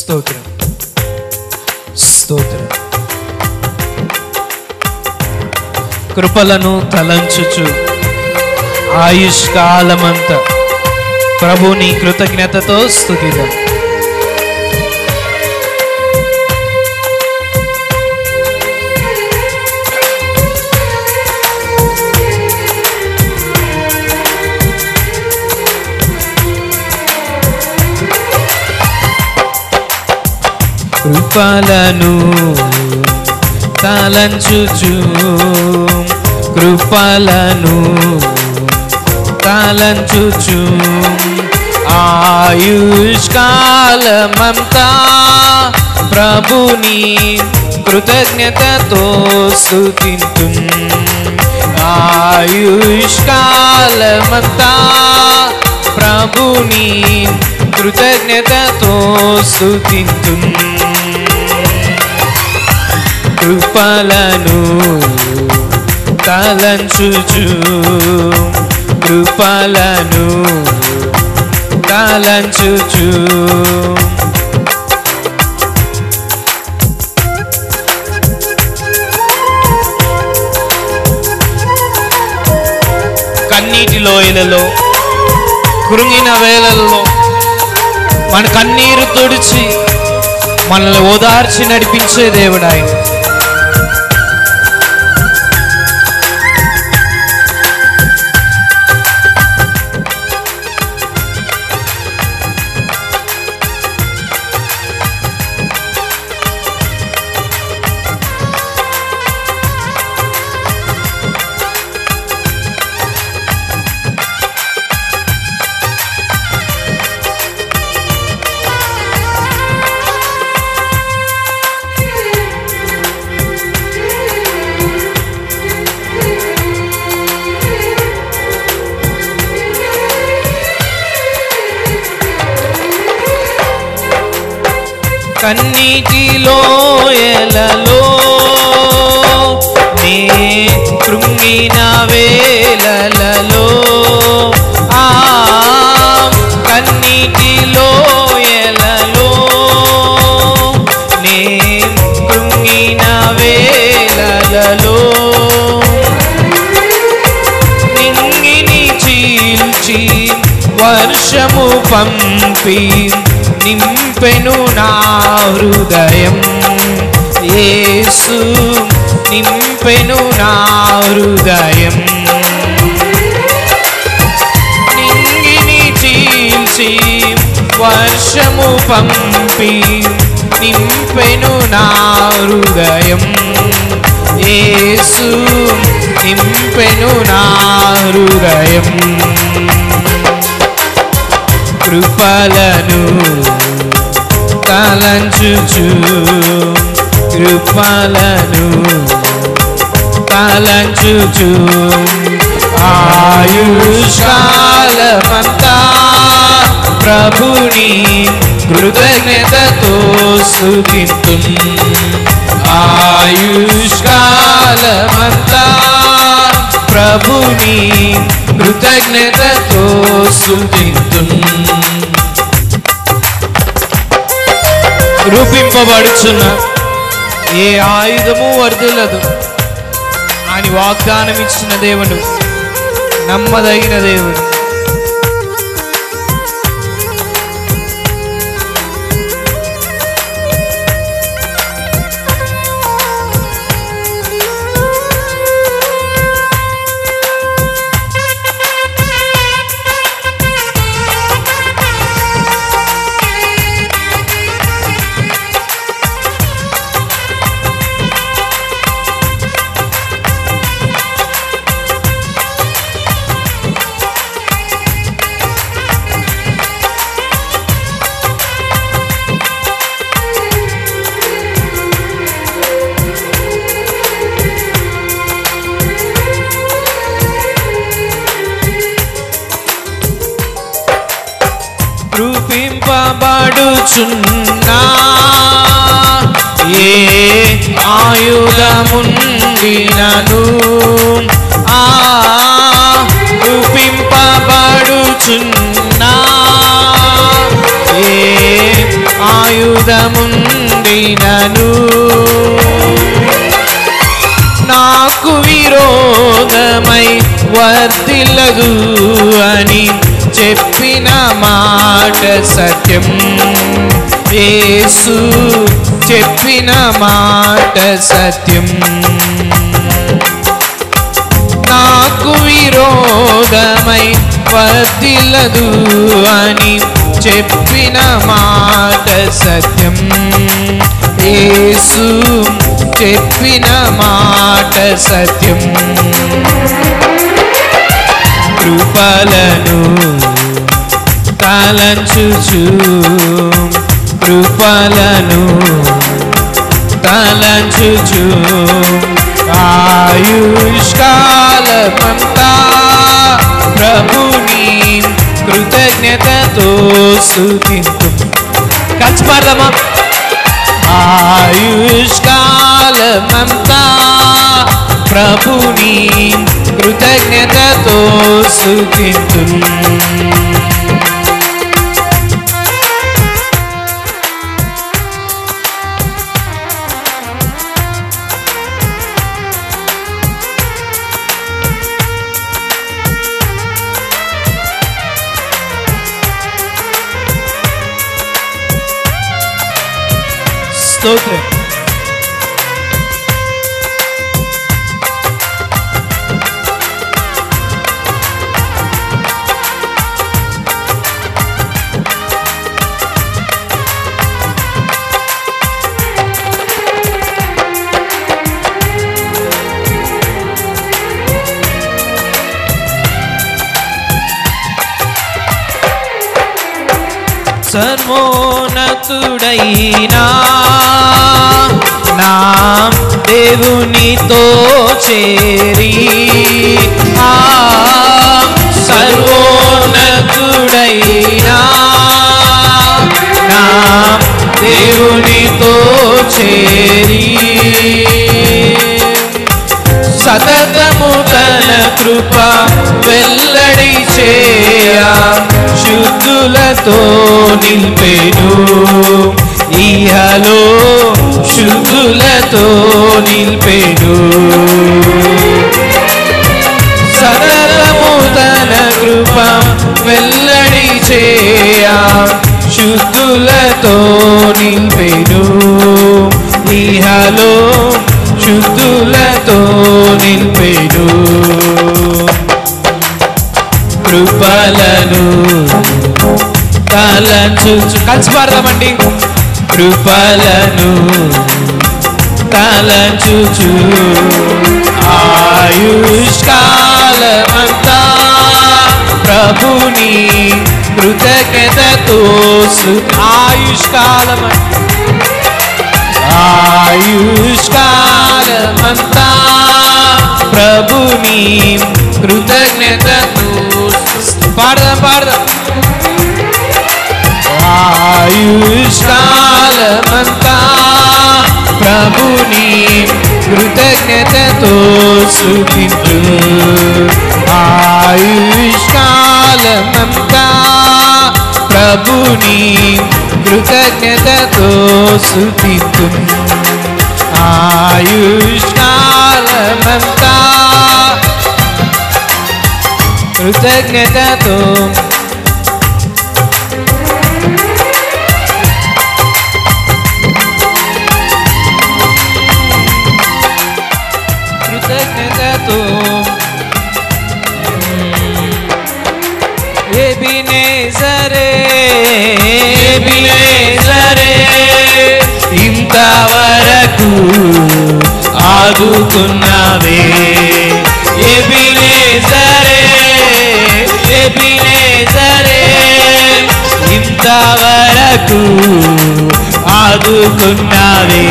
స్తోత్రం స్తోత్రం. కృపలను తలంచుచు ఆయుష్కాలమంతా ప్రభుని కృతజ్ఞతతో స్తుతిద్దాం. కృపలను తలంచుచు కృపలను తలంచుచు ఆయుష్కాలమంతా ప్రభుని కృతజ్ఞతతో స్తుతింతుం. ఆయుష్కాలమంతా ప్రభుని కృతజ్ఞతతో స్తుతింతుం. కృపలను తలంచుచు కృపలను తలంచుచు కన్నీటి లోయలలో కృంగిన వేళల్లో మన కన్నీరు తుడిచి మనల్ని ఓదార్చి నడిపించే దేవుడు ఆయన. కన్నీటిలో ఎలలో నే కృంగిన వేళలలో కన్నీటిలో ఎలలో నే కృంగిన వేళలలో నింగిని చీల్చి వర్షము పంపి నింపెను నా హృదయం. యేసు నింపెను నా హృదయం. నింగిని చీల్చి వర్షము పంపి నింపెను నా హృదయం. యేసు నింపెను నా హృదయం. కృపలను తలంచుచు కృపలను తలంచుచు ఆయుష్కాలమంతా ప్రభుని కృతజ్ఞతతో స్తుతింతుం. ఆయుష్కాలమంతా ప్రభుని కృతజ్ఞతతో స్తుతింతుం. రూపింపబడుచున్న ఏ ఆయుధము వర్ధిల్లదు అని వాగ్దానం ఇచ్చిన దేవుడు నమ్మదగిన దేవుడు. రూపింపబడుచున్నా ఏ ఆయుధముండినను రూపింపబడుచున్నా ఏ ఆయుధ ఆయుధముండినను నాకు విరోధమై వర్తిల్లదు అని చెప్పిన మాట సత్యం. యేసు చెప్పిన మాట సత్యం. నాకు విరోధమై వర్తిల్లదు అని చెప్పిన మాట సత్యం. యేసు చెప్పిన మాట సత్యం. కృపలను తలంచుచు కృపలను తలంచుచు ఆయుష్కాలమంతా ప్రభుని కృతజ్ఞతతో స్తుతింతు. కలిసి పాడదామా? ఆయుష్కాలమంతా ప్రభుని కృతజ్ఞతతో స్తుతింతు. స్తోత్రం. సర్వోన్నతుడైనా నా దేవునితో చేరి సర్వోన్నతుడైనా నా దేవునితో చేరి సతతము తన కృప వెల్లడి చేయ శుద్ధులతో నిల్పెను. ఇహలో శుద్ధులతో నిల్పెను. సతతము తన కృప వెల్లడి చేయ శుద్ధులతో నిల్పెను. ఇహలో శుద్ధులతో నిల్పెను. కృపలను తలంచుచు కలిసి పాడదామండి. కృపలను తలంచుచు ఆయుష్కాలమంతా ప్రభుని కృతజ్ఞతతో ఆయుష్కాలమంతా ప్రభుని కృతజ్ఞతతో పాడదాం. ఆయుష్కాలమంతా ప్రభుని కృతజ్ఞతతో స్తుతింతు. ఆయుష్కాలమంతా ప్రభుని కృతజ్ఞతతో స్తుతింతు. ఆయుష్కాలమంతా కృతజ్ఞతతో కృతజ్ఞతతో ఎబినేజరే ఇంతవరకు ఆదుకున్నావే. ఎబినేజరే ఇంతవరకు ఆదుకున్నావే.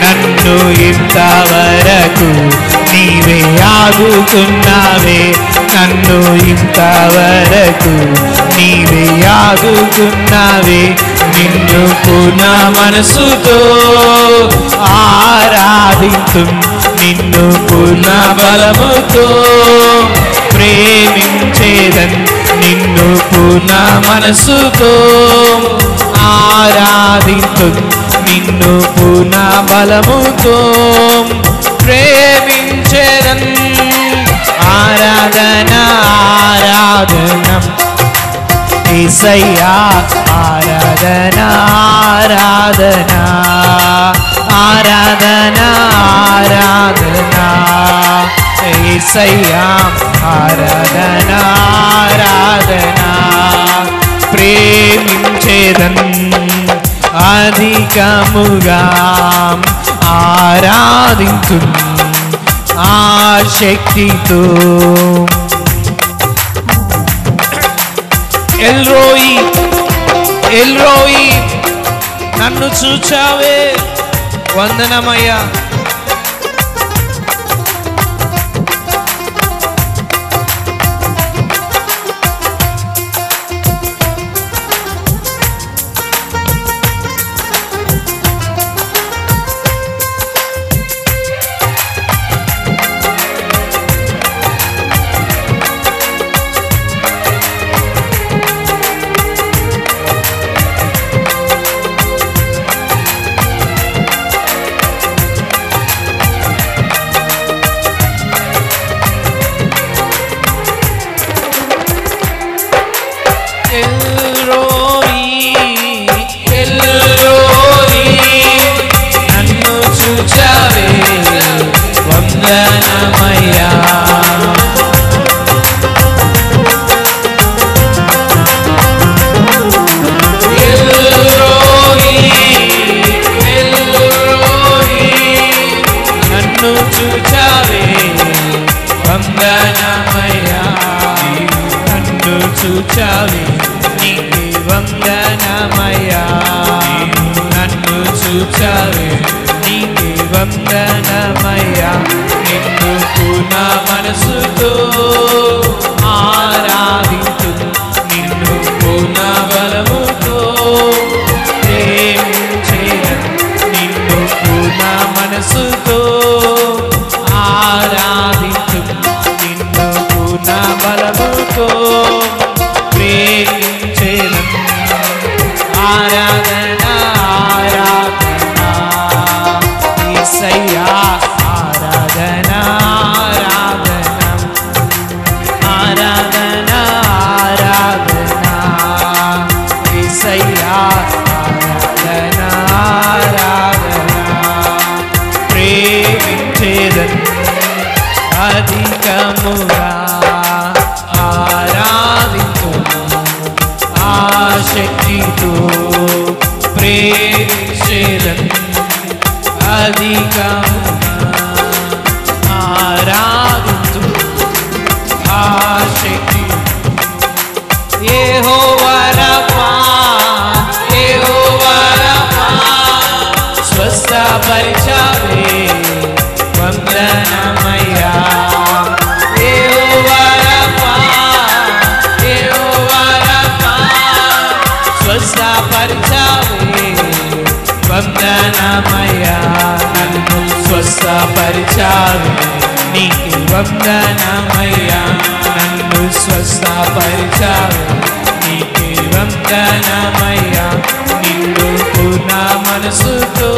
నన్ను ఇంతవరకు నీవే ఆదుకున్నావే. నన్ను ఇంతవరకు నీవే ఆదుకున్నావే. నిన్ను పూర్ణ మనసుతో ఆరాధింతు. నిన్ను పూర్ణ బలముతో ప్రేమించేదన్. నిన్ను పూర్ణ మనసుతో ఆరాధింతు. నిన్ను పూర్ణ బలముతో ప్రేమించెదన్. ఆరాధన ఆరాధన యేసయ్యా, ఆరాధన ఆరాధన ఆరాధన ఆరాధన యేసయ్యా, ఆరాధన ఆరాధన ప్రేమించెదన్ అధికముగా ఆరాధింతు ఆ శక్తితో. ఎల్రోయి ఎల్రోయి నన్ను చూచావే, వందనమయ్యా. చూచావే నీకే వందనమయ్యా, నన్ను చూచావే నీకే వందనమయ్యా. నిన్ను పూర్ణ మనసుతో ఆరాధింతు, నిన్ను పూర్ణ బలముతో ప్రేమించెదన్. నిన్ను పూర్ణ మనసుతో ఆరాధింతు, నిన్ను పూర్ణ బలముతో ప్రేమించెదన్. ఆరాధన ఆరాధన యేసయ్యా, ఆరాధన ఆరాధన ఆరాధన ఆరాధన యేసయ్యా, ఆరాధన ఆరాధన ప్రేమించెదన్ అధికముగా శక్తితో ప్రేమించెదన్ అధికముగా ఆరాధింతు ఆ శక్తి. యెహోవా రఫా, యెహోవా రఫా స్వస్థపరిచావే, వందనమయ్యా. స్వస్థపరిచావే, వందనమయ్యా. నన్ను స్వస్థపరిచావే నీకే వందనమయ్యా. నన్ను స్వస్థపరిచావే నీకే వందనమయ్యా. నిన్ను పూర్ణ మనసుతో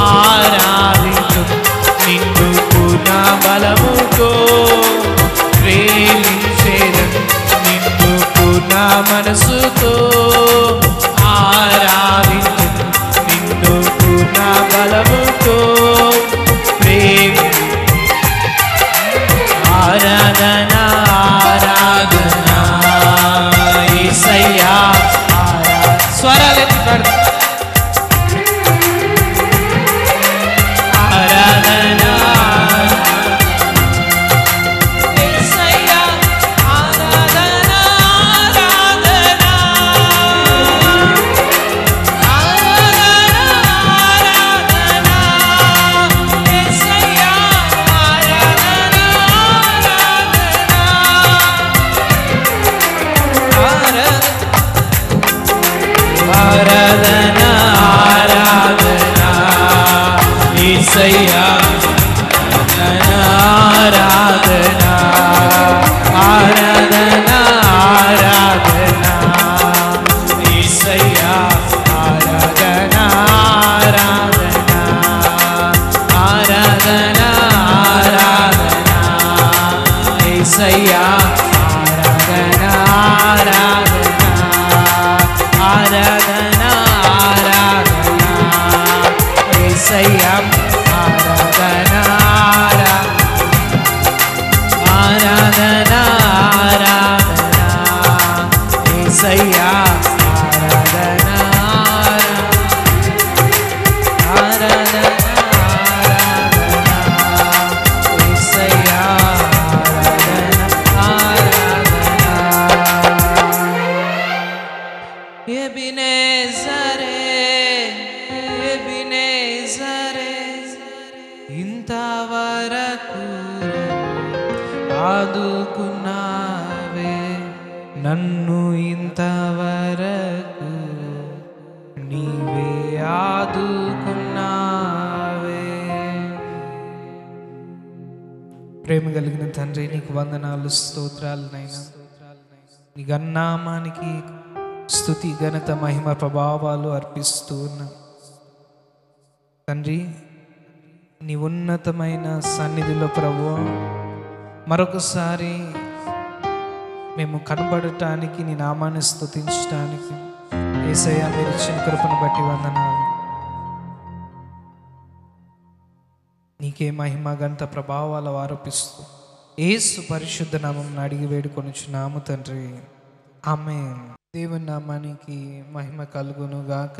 ఆరాధింతు, నిన్ను పూర్ణ బలముతో ప్రేమించెదన్. నిన్ను పూర్ణ మనసుతో ఆరాధింతు, నిన్ను పూర్ణ బలముతో ప్రేమి. ఆరాధన ఆరాధన యేసయ్యా, స్వరాలెత్తి పాడు. ఆరాధన యేసయ్యా, ఆరాధన ఆరాధన ఆరాధన ఆరాధన యేసయ్యా, ఆరాధన ఆరాధన ఆరాధన యేసయ్యా, ఆరాధన ఆరాధన ఆరాధన యేసయ్యా, ఆరాధన ఎబినేజరే ఇంతవరకు ఆదుకున్నావే నన్ను, ఇంతవరకు నీవే ఆదుకున్నావే. ప్రేమ కలిగిన తండ్రి, నీకు వందనాలు, స్తోత్రాలు నైనా. నీ గన్నామానికి స్తుతి, ఘనత, మహిమ, ప్రభావాలు అర్పిస్తూ ఉన్నాం తండ్రి. నీ ఉన్నతమైన సన్నిధిలో ప్రభువా మరొకసారి మేము కనబడటానికి, నీ నామాన్ని స్తుతించడానికి యేసయ్యా మీరు ఇచ్చిన కృపను బట్టి వందనాలు. నీకే మహిమ, ఘనత, ప్రభావాలు ఆరోపిస్తూ యేసు పరిశుద్ధ నామం అడిగి వేడుకొనుచున్నాము తండ్రి, ఆమేన్. దేవుని నామానికి మహిమ కలుగును గాక.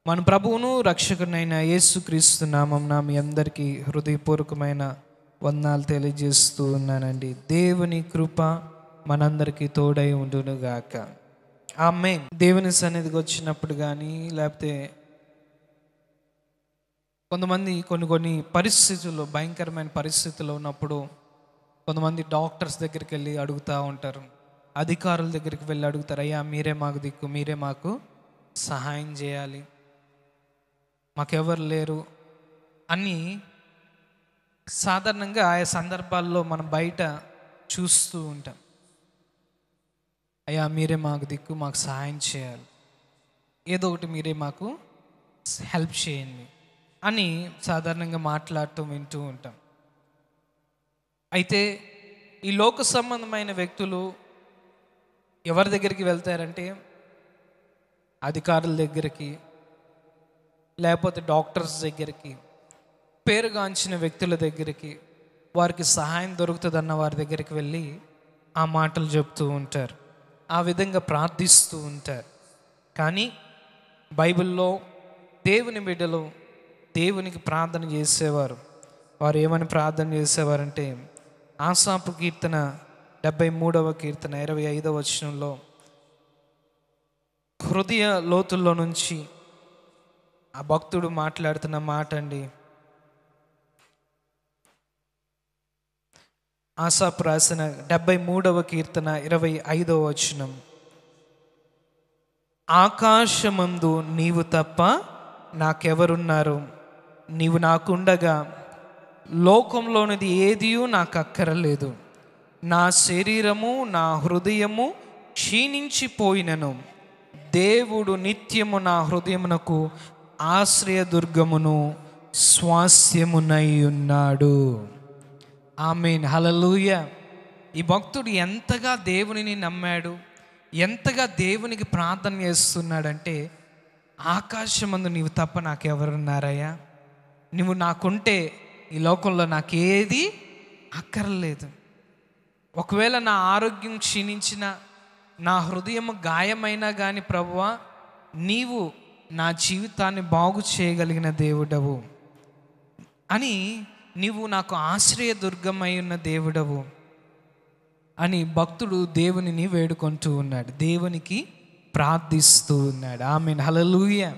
మన ప్రభువును రక్షకునైన యేసుక్రీస్తు నామం మీ అందరికీ హృదయపూర్వకమైన వందనాలు తెలియజేస్తూ ఉన్నానండి. దేవుని కృప మనందరికీ తోడై ఉండును గాక, ఆమేన్. దేవుని సన్నిధికి వచ్చినప్పుడు కానీ, లేకపోతే కొంతమంది కొన్ని పరిస్థితుల్లో, భయంకరమైన పరిస్థితుల్లో ఉన్నప్పుడు కొంతమంది డాక్టర్స్ దగ్గరికి వెళ్ళి అడుగుతూ ఉంటారు, అధికారుల దగ్గరికి వెళ్ళి అడుగుతారు, అయ్యా మీరే మాకు దిక్కు, మీరే మాకు సహాయం చేయాలి, మాకెవరు లేరు అని సాధారణంగా ఆయా సందర్భాల్లో మనం బయట చూస్తూ ఉంటాం. అయ్యా మీరే మాకు దిక్కు, మాకు సహాయం చేయాలి, ఏదో ఒకటి మీరే మాకు హెల్ప్ చేయండి అని సాధారణంగా మాట్లాడుతూ వింటూ ఉంటాం. అయితే ఈ లోక సంబంధమైన వ్యక్తులు ఎవరి దగ్గరికి వెళ్తారంటే అధికారుల దగ్గరికి, లేకపోతే డాక్టర్స్ దగ్గరికి, పేరుగాంచిన వ్యక్తుల దగ్గరికి, వారికి సహాయం దొరుకుతుందన్న వారి దగ్గరికి వెళ్ళి ఆ మాటలు చెప్తూ ఉంటారు, ఆ విధంగా ప్రార్థిస్తూ ఉంటారు. కానీ బైబిల్లో దేవుని బిడ్డలు దేవునికి ప్రార్థన చేసేవారు. వారు ఏమని ప్రార్థన చేసేవారంటే, ఆసాపు కీర్తన 73వ కీర్తన 25వ వచనంలో హృదయ లోతుల్లో నుంచి ఆ భక్తుడు మాట్లాడుతున్న మాట అండి. ఆసాపు రాసిన 73వ కీర్తన 25వ వచనం, ఆకాశమందు నీవు తప్ప నాకెవరున్నారు, నీవు నాకుండగా లోకంలోనిది ఏదియూ నాకు అక్కరలేదు. నా శరీరము నా హృదయము క్షీణించిపోయినను దేవుడు నిత్యము నా హృదయమునకు ఆశ్రయదుర్గమును స్వాస్యమునై ఉన్నాడు. ఆమేన్, హల్లెలూయా. ఈ భక్తుడు ఎంతగా దేవునిని నమ్మాడు, ఎంతగా దేవునికి ప్రార్థన చేస్తున్నాడంటే, ఆకాశమందు నీవు తప్ప నాకెవరున్నారయ్యా, నువ్వు నాకుంటే ఈ లోకంలో నాకేది అక్కర్లేదు. ఒకవేళ నా ఆరోగ్యం క్షీణించిన, నా హృదయం గాయమైనా కానీ ప్రభువా నీవు నా జీవితాన్ని బాగు చేయగలిగిన దేవుడవు అని, నీవు నాకు ఆశ్రయదుర్గమై ఉన్న దేవుడవు అని భక్తుడు దేవునిని వేడుకుంటూ ఉన్నాడు, దేవునికి ప్రార్థిస్తూ ఉన్నాడు. ఆమేన్, హల్లెలూయా,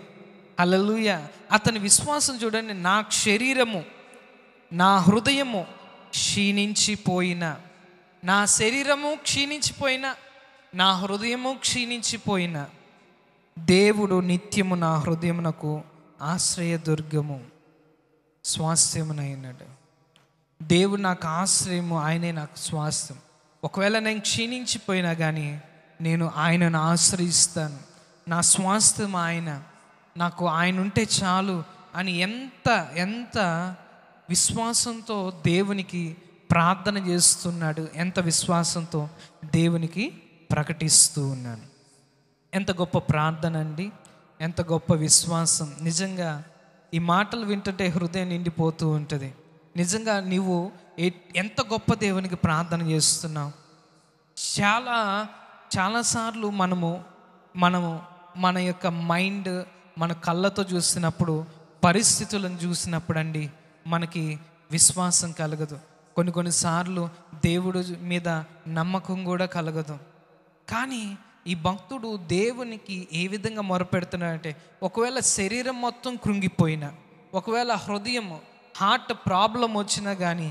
హల్లెలూయా. అతని విశ్వాసం చూడండి, నా శరీరము నా హృదయము క్షీణించిపోయిన, నా శరీరము క్షీణించిపోయిన, నా హృదయము క్షీణించిపోయిన దేవుడు నిత్యము నా హృదయమునకు ఆశ్రయదుర్గము స్వాస్థ్యమునైనాడు. దేవుడు నాకు ఆశ్రయము, ఆయనే నాకు స్వాస్థ్యం. ఒకవేళ నేను క్షీణించిపోయినా కానీ నేను ఆయనను ఆశ్రయిస్తాను, నా స్వాస్థ్యం ఆయన, నాకు ఆయన ఉంటే చాలు అని ఎంత ఎంత విశ్వాసంతో దేవునికి ప్రార్థన చేస్తున్నాడు, ఎంత విశ్వాసంతో దేవునికి ప్రకటిస్తూ ఉన్నాను. ఎంత గొప్ప ప్రార్థన అండి, ఎంత గొప్ప విశ్వాసం. నిజంగా ఈ మాటలు వింటుంటే హృదయం నిండిపోతూ ఉంటుంది. నిజంగా నీవు ఎంత గొప్ప దేవునికి ప్రార్థన చేస్తున్నావు. చాలాసార్లు మనము మన యొక్క మైండ్, మన కళ్ళతో చూసినప్పుడు, పరిస్థితులను చూసినప్పుడు అండి మనకి విశ్వాసం కలగదు. కొన్నిసార్లు దేవుడు మీద నమ్మకం కూడా కలగదు. కానీ ఈ భక్తుడు దేవునికి ఏ విధంగా మొరపెడుతున్నాడంటే, ఒకవేళ శరీరం మొత్తం కృంగిపోయినా, ఒకవేళ హృదయం హార్ట్ ప్రాబ్లం వచ్చినా కానీ,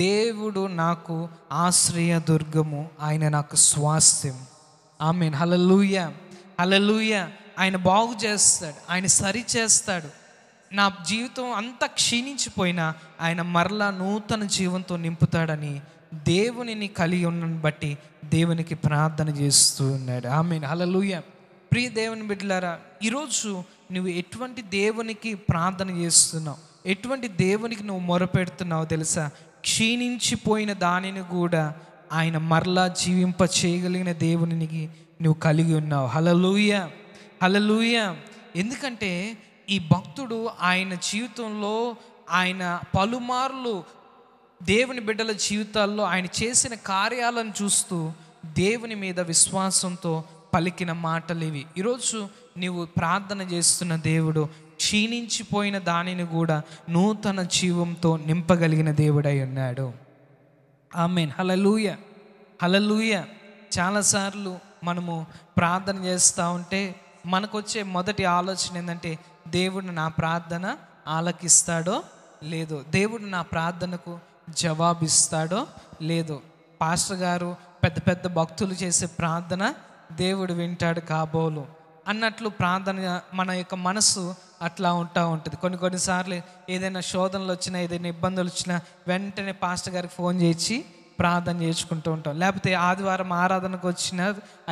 దేవుడు నాకు ఆశ్రయ దుర్గము, ఆయన నాకు స్వాస్థ్యం. ఆమేన్. హల్లెలూయా, హల్లెలూయా. ఆయన బాగు చేస్తాడు, ఆయన సరి చేస్తాడు. నా జీవితం అంతా క్షీణించిపోయినా ఆయన మరలా నూతన జీవంతో నింపుతాడని దేవునిని కలిగి ఉన్నని బట్టి దేవునికి ప్రార్థన చేస్తూ ఉన్నాడు. ఆమేన్. హల్లెలూయా. ప్రియ దేవుని బిడ్డలారా, ఈరోజు నువ్వు ఎటువంటి దేవునికి ప్రార్థన చేస్తున్నావు, ఎటువంటి దేవునికి నువ్వు మొరపెడుతున్నావు తెలుసా? క్షీణించిపోయిన దానిని కూడా ఆయన మరలా జీవింప చేయగలిగిన దేవునికి నువ్వు కలిగి ఉన్నావు. హల్లెలూయా, హల్లెలూయా. ఎందుకంటే ఈ భక్తుడు ఆయన జీవితంలో ఆయన పలుమార్లు దేవుని బిడ్డల జీవితాల్లో ఆయన చేసిన కార్యాలను చూస్తూ దేవుని మీద విశ్వాసంతో పలికిన మాటలు ఇవి. ఈరోజు నీవు ప్రార్థన చేస్తున్న దేవుడు క్షీణించిపోయిన దానిని కూడా నూతన జీవంతో నింపగలిగిన దేవుడై ఉన్నాడు. ఆమేన్. హల్లెలూయా, హల్లెలూయా. చాలాసార్లు మనము ప్రార్థన చేస్తూ ఉంటే మనకు వచ్చే మొదటి ఆలోచన ఏంటంటే, దేవుడు నా ప్రార్థన ఆలకిస్తాడో లేదో, దేవుడు నా ప్రార్థనకు జవాబిస్తాడో లేదో. పాస్టర్ గారు పెద్ద పెద్ద భక్తులు చేసే ప్రార్థన దేవుడు వింటాడు కాబోలు అన్నట్లు ప్రార్థన మన యొక్క మనసు అట్లా ఉంటుంది. కొన్నిసార్లు ఏదైనా శోధనలు వచ్చినా, ఏదైనా ఇబ్బందులు వచ్చినా వెంటనే పాస్టర్ గారికి ఫోన్ చేసి ప్రార్థన చేసుకుంటూ ఉంటాం. లేకపోతే ఆదివారం ఆరాధనకు వచ్చిన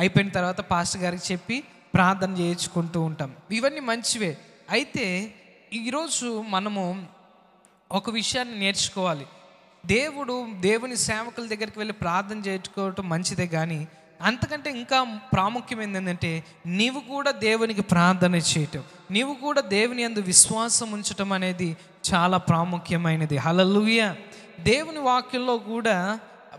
అయిపోయిన తర్వాత పాస్టర్ గారికి చెప్పి ప్రార్థన చేయించుకుంటూ ఉంటాం. ఇవన్నీ మంచివే. అయితే ఈరోజు మనము ఒక విషయాన్ని నేర్చుకోవాలి. దేవుని సేవకుల దగ్గరికి వెళ్ళి ప్రార్థన చేసుకోవటం మంచిదే, కానీ అంతకంటే ఇంకా ప్రాముఖ్యమైనది ఏంటంటే నీవు కూడా దేవునికి ప్రార్థన చేయటం, నీవు కూడా దేవుని యందు విశ్వాసం ఉంచటం అనేది చాలా ప్రాముఖ్యమైనది. హల్లెలూయా. దేవుని వాక్యంలో కూడా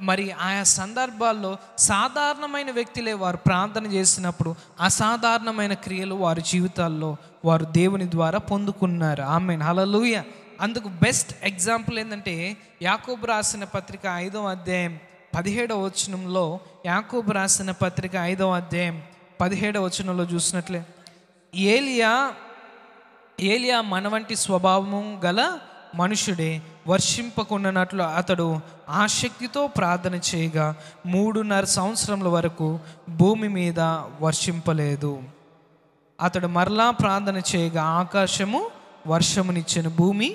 మరి ఆయా సందర్భాల్లో సాధారణమైన వ్యక్తులే వారు ప్రార్థన చేసినప్పుడు అసాధారణమైన క్రియలు వారి జీవితాల్లో వారు దేవుని ద్వారా పొందుకున్నారు. ఆమేన్. హల్లెలూయా. అందుకు బెస్ట్ ఎగ్జాంపుల్ ఏంటంటే యాకోబు రాసిన పత్రిక 5వ అధ్యాయం 17వ వచనంలో, యాకోబు రాసిన పత్రిక 5వ అధ్యాయం 17వ వచనంలో చూసినట్లే, ఏలియా మన వంటి స్వభావము గల మనుషుడే, వర్షింపకుండానట్లు అతడు ఆసక్తితో ప్రార్థన చేయగా 3.5 సంవత్సరముల వరకు భూమి మీద వర్షింపలేదు. అతడు మరలా ప్రార్థన చేయగా ఆకాశము వర్షమునిచ్చెను, భూమి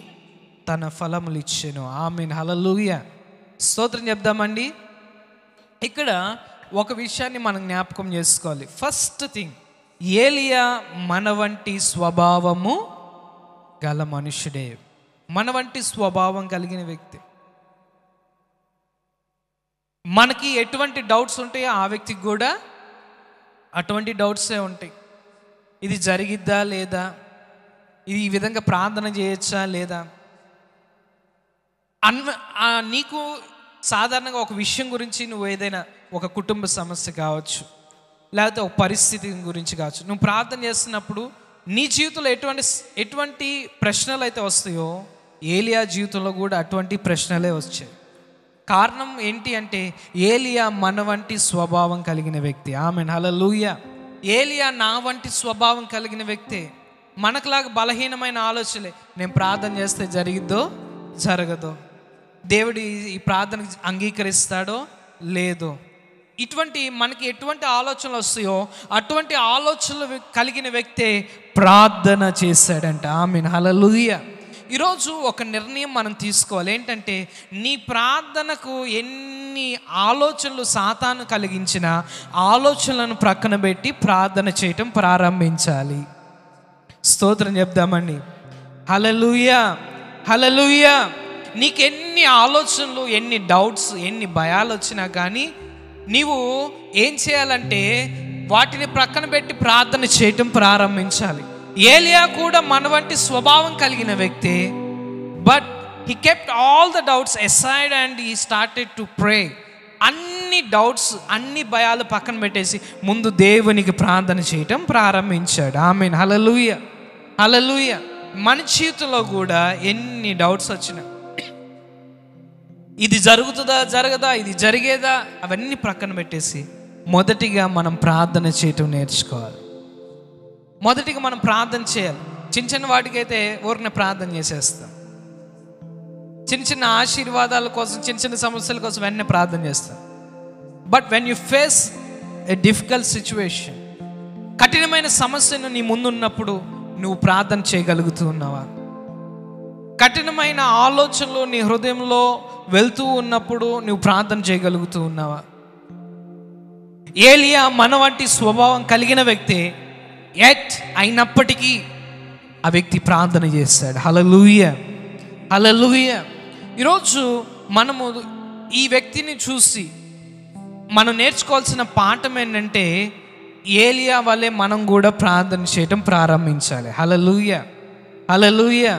తన ఫలములు ఇచ్చెను. ఆమేన్. హల్లెలూయా. స్తోత్రం చెప్దామండి. ఇక్కడ ఒక విషయాన్ని మనం జ్ఞాపకం చేసుకోవాలి. ఫస్ట్ థింగ్, ఏలియా మన వంటి స్వభావము గల మనుషుడే, మన వంటి స్వభావం కలిగిన వ్యక్తి. మనకి ఎటువంటి డౌట్స్ ఉంటాయో ఆ వ్యక్తికి కూడా అటువంటి డౌట్సే ఉంటాయి. ఇది జరిగిద్దా లేదా, ఇది ఈ విధంగా ప్రార్థన చేయొచ్చా లేదా, నీకు సాధారణంగా ఒక విషయం గురించి నువ్వు ఏదైనా ఒక కుటుంబ సమస్య కావచ్చు, లేకపోతే ఒక పరిస్థితి గురించి కావచ్చు, నువ్వు ప్రార్థన చేస్తున్నప్పుడు నీ జీవితంలో ఎటువంటి ప్రశ్నలు అయితే వస్తాయో ఏలియా జీవితంలో కూడా అటువంటి ప్రశ్నలే వచ్చాయి. కారణం ఏంటి అంటే ఏలియా మన వంటి స్వభావం కలిగిన వ్యక్తి. ఆమేన్. హల్లెలూయా. ఏలియా నా వంటి స్వభావం కలిగిన వ్యక్తే. మనకులాగా బలహీనమైన ఆలోచనలే, నేను ప్రార్థన చేస్తే జరిగిద్దో జరగదో, దేవుడు ఈ ప్రార్థన అంగీకరిస్తాడో లేదో, ఇటువంటి మనకి ఎటువంటి ఆలోచనలు వస్తాయో అటువంటి ఆలోచనలు కలిగిన వ్యక్తే ప్రార్థన చేశాడంట. ఆమేన్. హల్లెలూయా. ఈరోజు ఒక నిర్ణయం మనం తీసుకోవాలి. ఏంటంటే నీ ప్రార్థనకు ఎన్ని ఆలోచనలు సాతాను కలిగించిన ఆలోచనలను ప్రక్కన పెట్టి ప్రార్థన చేయటం ప్రారంభించాలి. స్తోత్రం చెప్దామండి. హల్లెలూయా, హల్లెలూయా. నీకెన్ని ఆలోచనలు, ఎన్ని డౌట్స్, ఎన్ని భయాలు వచ్చినా కానీ నీవు ఏం చేయాలంటే వాటిని ప్రక్కన పెట్టి ప్రార్థన చేయటం ప్రారంభించాలి. ఏలియా కూడా మన వంటి స్వభావం కలిగిన వ్యక్తే, but he kept all the doubts aside and he started to pray. అన్ని డౌట్స్, అన్ని భయాలు పక్కన పెట్టేసి ముందు దేవునికి ప్రార్థన చేయటం ప్రారంభించాడు. ఆమేన్. హల్లెలూయా, హల్లెలూయా. మన జీవితంలో కూడా ఎన్ని డౌట్స్ వచ్చినా, ఇది జరుగుతుందా జరగదా, ఇది జరిగేదా, అవన్నీ ప్రక్కన పెట్టేసి మొదటిగా మనం ప్రార్థన చేయటం నేర్చుకోవాలి. మొదటిగా మనం ప్రార్థన చేయాలి. చిన్న చిన్న వాటికైతే ఊరినే ప్రార్థన చేసేస్తాం. చిన్న చిన్న ఆశీర్వాదాల కోసం, చిన్న చిన్న సమస్యల కోసం వెంటనే ప్రార్థన చేస్తాం. But when you face a difficult situation, కఠినమైన సమస్యను నీ ముందున్నప్పుడు నువ్వు ప్రార్థన చేయగలుగుతూ ఉన్నావా? కఠినమైన ఆలోచనలు నీ హృదయంలో వెళ్తూ ఉన్నప్పుడు నువ్వు ప్రార్థన చేయగలుగుతూ ఉన్నావా? ఏలియా మన వంటి స్వభావం కలిగిన వ్యక్తే, ఎట్ అయినప్పటికీ ఆ వ్యక్తి ప్రార్థన చేస్తాడు. హల్లెలూయా, హల్లెలూయా. ఈరోజు మనము ఈ వ్యక్తిని చూసి మనం నేర్చుకోవాల్సిన పాఠం ఏంటంటే, ఏలియా వల్లే మనం కూడా ప్రార్థన చేయటం ప్రారంభించాలి. హల్లెలూయా, హల్లెలూయా.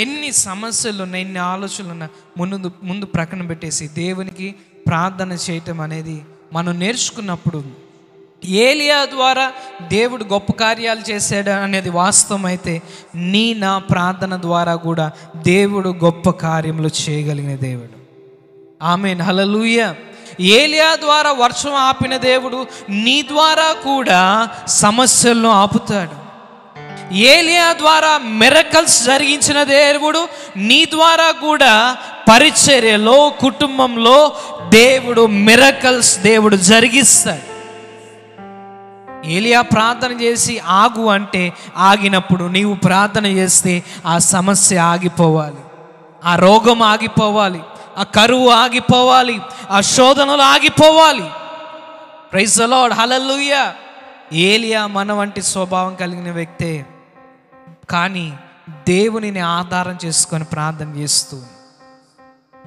ఎన్ని సమస్యలు ఉన్నా, ఎన్ని ఆలోచనలు ఉన్నా ముందు ప్రక్కన పెట్టేసి దేవునికి ప్రార్థన చేయటం అనేది మనం నేర్చుకున్నప్పుడు, ఏలియా ద్వారా దేవుడు గొప్ప కార్యాలు చేశాడు అనేది వాస్తవం అయితే, నా ప్రార్థన ద్వారా కూడా దేవుడు గొప్ప కార్యములు చేయగలిగిన దేవుడు. ఆమేన్, హల్లెలూయా. ఏలియా ద్వారా వర్షం ఆపిన దేవుడు నీ ద్వారా కూడా సమస్యలను ఆపుతాడు. ఏలియా ద్వారా మిరకల్స్ జరిగించిన దేవుడు నీ ద్వారా కూడా పరిచర్యలో, కుటుంబంలో దేవుడు మిరకల్స్ దేవుడు జరిగిస్తాడు. ఏలియా ప్రార్థన చేసి ఆగు అంటే ఆగినప్పుడు, నీవు ప్రార్థన చేస్తే ఆ సమస్య ఆగిపోవాలి, ఆ రోగం ఆగిపోవాలి, ఆ కరువు ఆగిపోవాలి, ఆ శోధనలు ఆగిపోవాలి. ప్రైజ్ ది లార్డ్, హల్లెలూయా. ఏలియా మన వంటి స్వభావం కలిగిన వ్యక్తే, కానీ దేవునిని ఆధారం చేసుకొని ప్రార్థన చేస్తూ,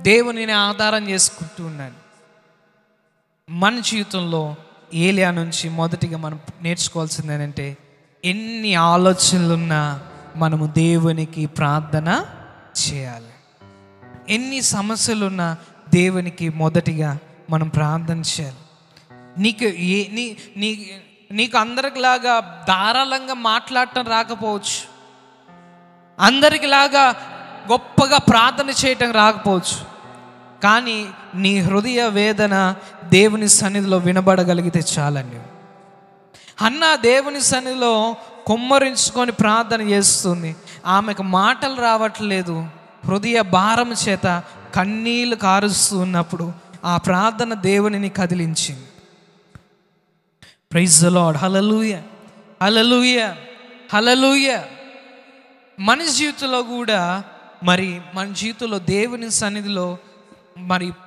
దేవునిని ఆధారం చేసుకుంటూ ఉన్నాడు. మన జీవితంలో ఏలియా నుంచి మొదటిగా మనం నేర్చుకోవాల్సింది ఏంటంటే, ఎన్ని ఆలోచనలున్నా మనము దేవునికి ప్రార్థన చేయాలి. ఎన్ని సమస్యలున్నా దేవునికి మొదటిగా మనం ప్రార్థన చేయాలి. నీకు అందరికిలాగా ధారాళంగా మాట్లాడటం రాకపోవచ్చు, అందరికిలాగా గొప్పగా ప్రార్థన చేయటం రాకపోవచ్చు, కానీ నీ హృదయ వేదన దేవుని సన్నిధిలో వినబడగలిగితే చాలండి. హన్నా దేవుని సన్నిధిలో కుమ్మరించుకొని ప్రార్థన చేస్తుంది. ఆమెకు మాటలు రావట్లేదు, హృదయ భారం చేత కన్నీళ్లు కారుస్తూ ఉన్నప్పుడు ఆ ప్రార్థన దేవునిని కదిలించింది. ప్రైజ్ ది లార్డ్, హల్లెలూయా, హల్లెలూయా, హల్లెలూయా. మన జీవితంలో కూడా మన జీవితంలో దేవుని సన్నిధిలో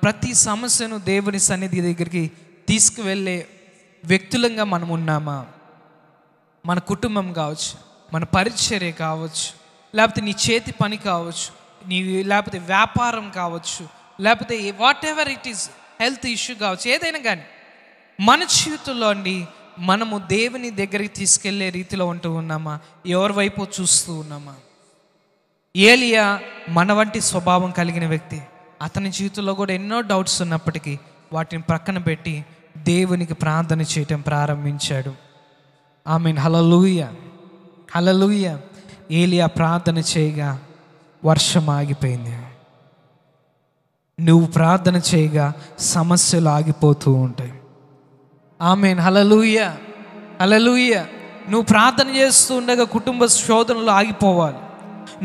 ప్రతి సమస్యను దేవుని సన్నిధి దగ్గరికి తీసుకువెళ్ళే వ్యక్తులంగా మనం ఉన్నామా? మన కుటుంబం కావచ్చు, మన పరిచర్య కావచ్చు, లేకపోతే నీ చేతి పని కావచ్చు, లేకపోతే వ్యాపారం కావచ్చు, లేకపోతే what ever it is, health issue కావచ్చు, ఏదైనా కానీ మన జీవితంలో మనము దేవుని దగ్గరికి తీసుకెళ్లే రీతిలో ఉంటూ ఉన్నామా? ఎవరి వైపు చూస్తూ ఉన్నామా? ఏలియా మన వంటి స్వభావం కలిగిన వ్యక్తి. అతని జీవితంలో కూడా ఎన్నో డౌట్స్ ఉన్నప్పటికీ వాటిని ప్రక్కన పెట్టి దేవునికి ప్రార్థన చేయటం ప్రారంభించాడు. ఆమేన్, హల్లెలూయా, హల్లెలూయా. ఏలియా ప్రార్థన చేయగా వర్షం ఆగిపోయింది. నువ్వు ప్రార్థన చేయగా సమస్యలు ఆగిపోతూ ఉంటాయి. ఆమేన్, హల్లెలూయా, హల్లెలూయా. నువ్వు ప్రార్థన చేస్తూ ఉండగా కుటుంబ శోధనలు ఆగిపోవాలి.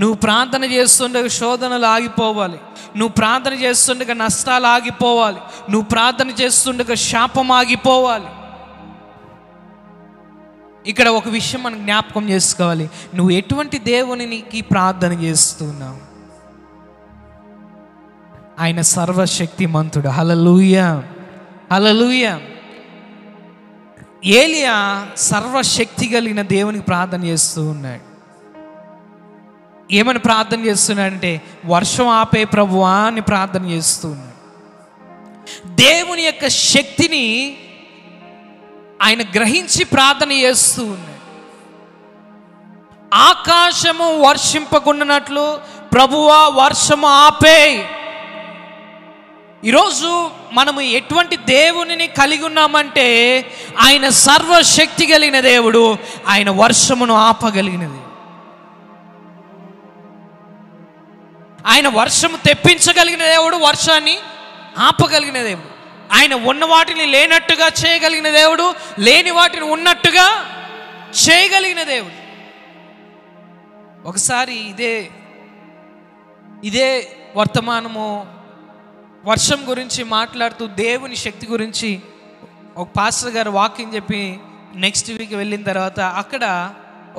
నువ్వు ప్రార్థన చేస్తుండగా శోధనలు ఆగిపోవాలి. నువ్వు ప్రార్థన చేస్తుండగా నష్టాలు ఆగిపోవాలి. నువ్వు ప్రార్థన చేస్తుండగా శాపం ఆగిపోవాలి. ఇక్కడ ఒక విషయం మనం జ్ఞాపకం చేసుకోవాలి. నువ్వు ఎటువంటి దేవునికి ప్రార్థన చేస్తున్నావు? ఆయన సర్వశక్తిమంతుడు. హల్లెలూయా, హల్లెలూయా. ఏలియా సర్వశక్తి కలిగిన దేవునికి ప్రార్థన చేస్తూ ఉన్నాడు. ఏమని ప్రార్థన చేస్తున్నాడంటే, వర్షం ఆపే ప్రభువా అని ప్రార్థన చేస్తూ ఉన్నాడు. దేవుని యొక్క శక్తిని ఆయన గ్రహించి ప్రార్థన చేస్తూ ఉన్నాడు. ఆకాశము వర్షింపకుండానట్లు ప్రభువా వర్షము ఆపే. ఈరోజు మనము ఎటువంటి దేవునిని కలిగి ఉన్నామంటే, ఆయన సర్వశక్తి కలిగిన దేవుడు, ఆయన వర్షమును ఆపగలిగినది. ఆయన వర్షము తెప్పించగలిగిన దేవుడు, వర్షాన్ని ఆపగలిగిన దేవుడు. ఆయన ఉన్న వాటిని లేనట్టుగా చేయగలిగిన దేవుడు, లేని వాటిని ఉన్నట్టుగా చేయగలిగిన దేవుడు. ఒకసారి ఇదే వర్తమానము వర్షం గురించి మాట్లాడుతూ దేవుని శక్తి గురించి ఒక పాస్టర్ గారు వాక్యం చెప్పి నెక్స్ట్ వీక్ వెళ్ళిన తర్వాత అక్కడ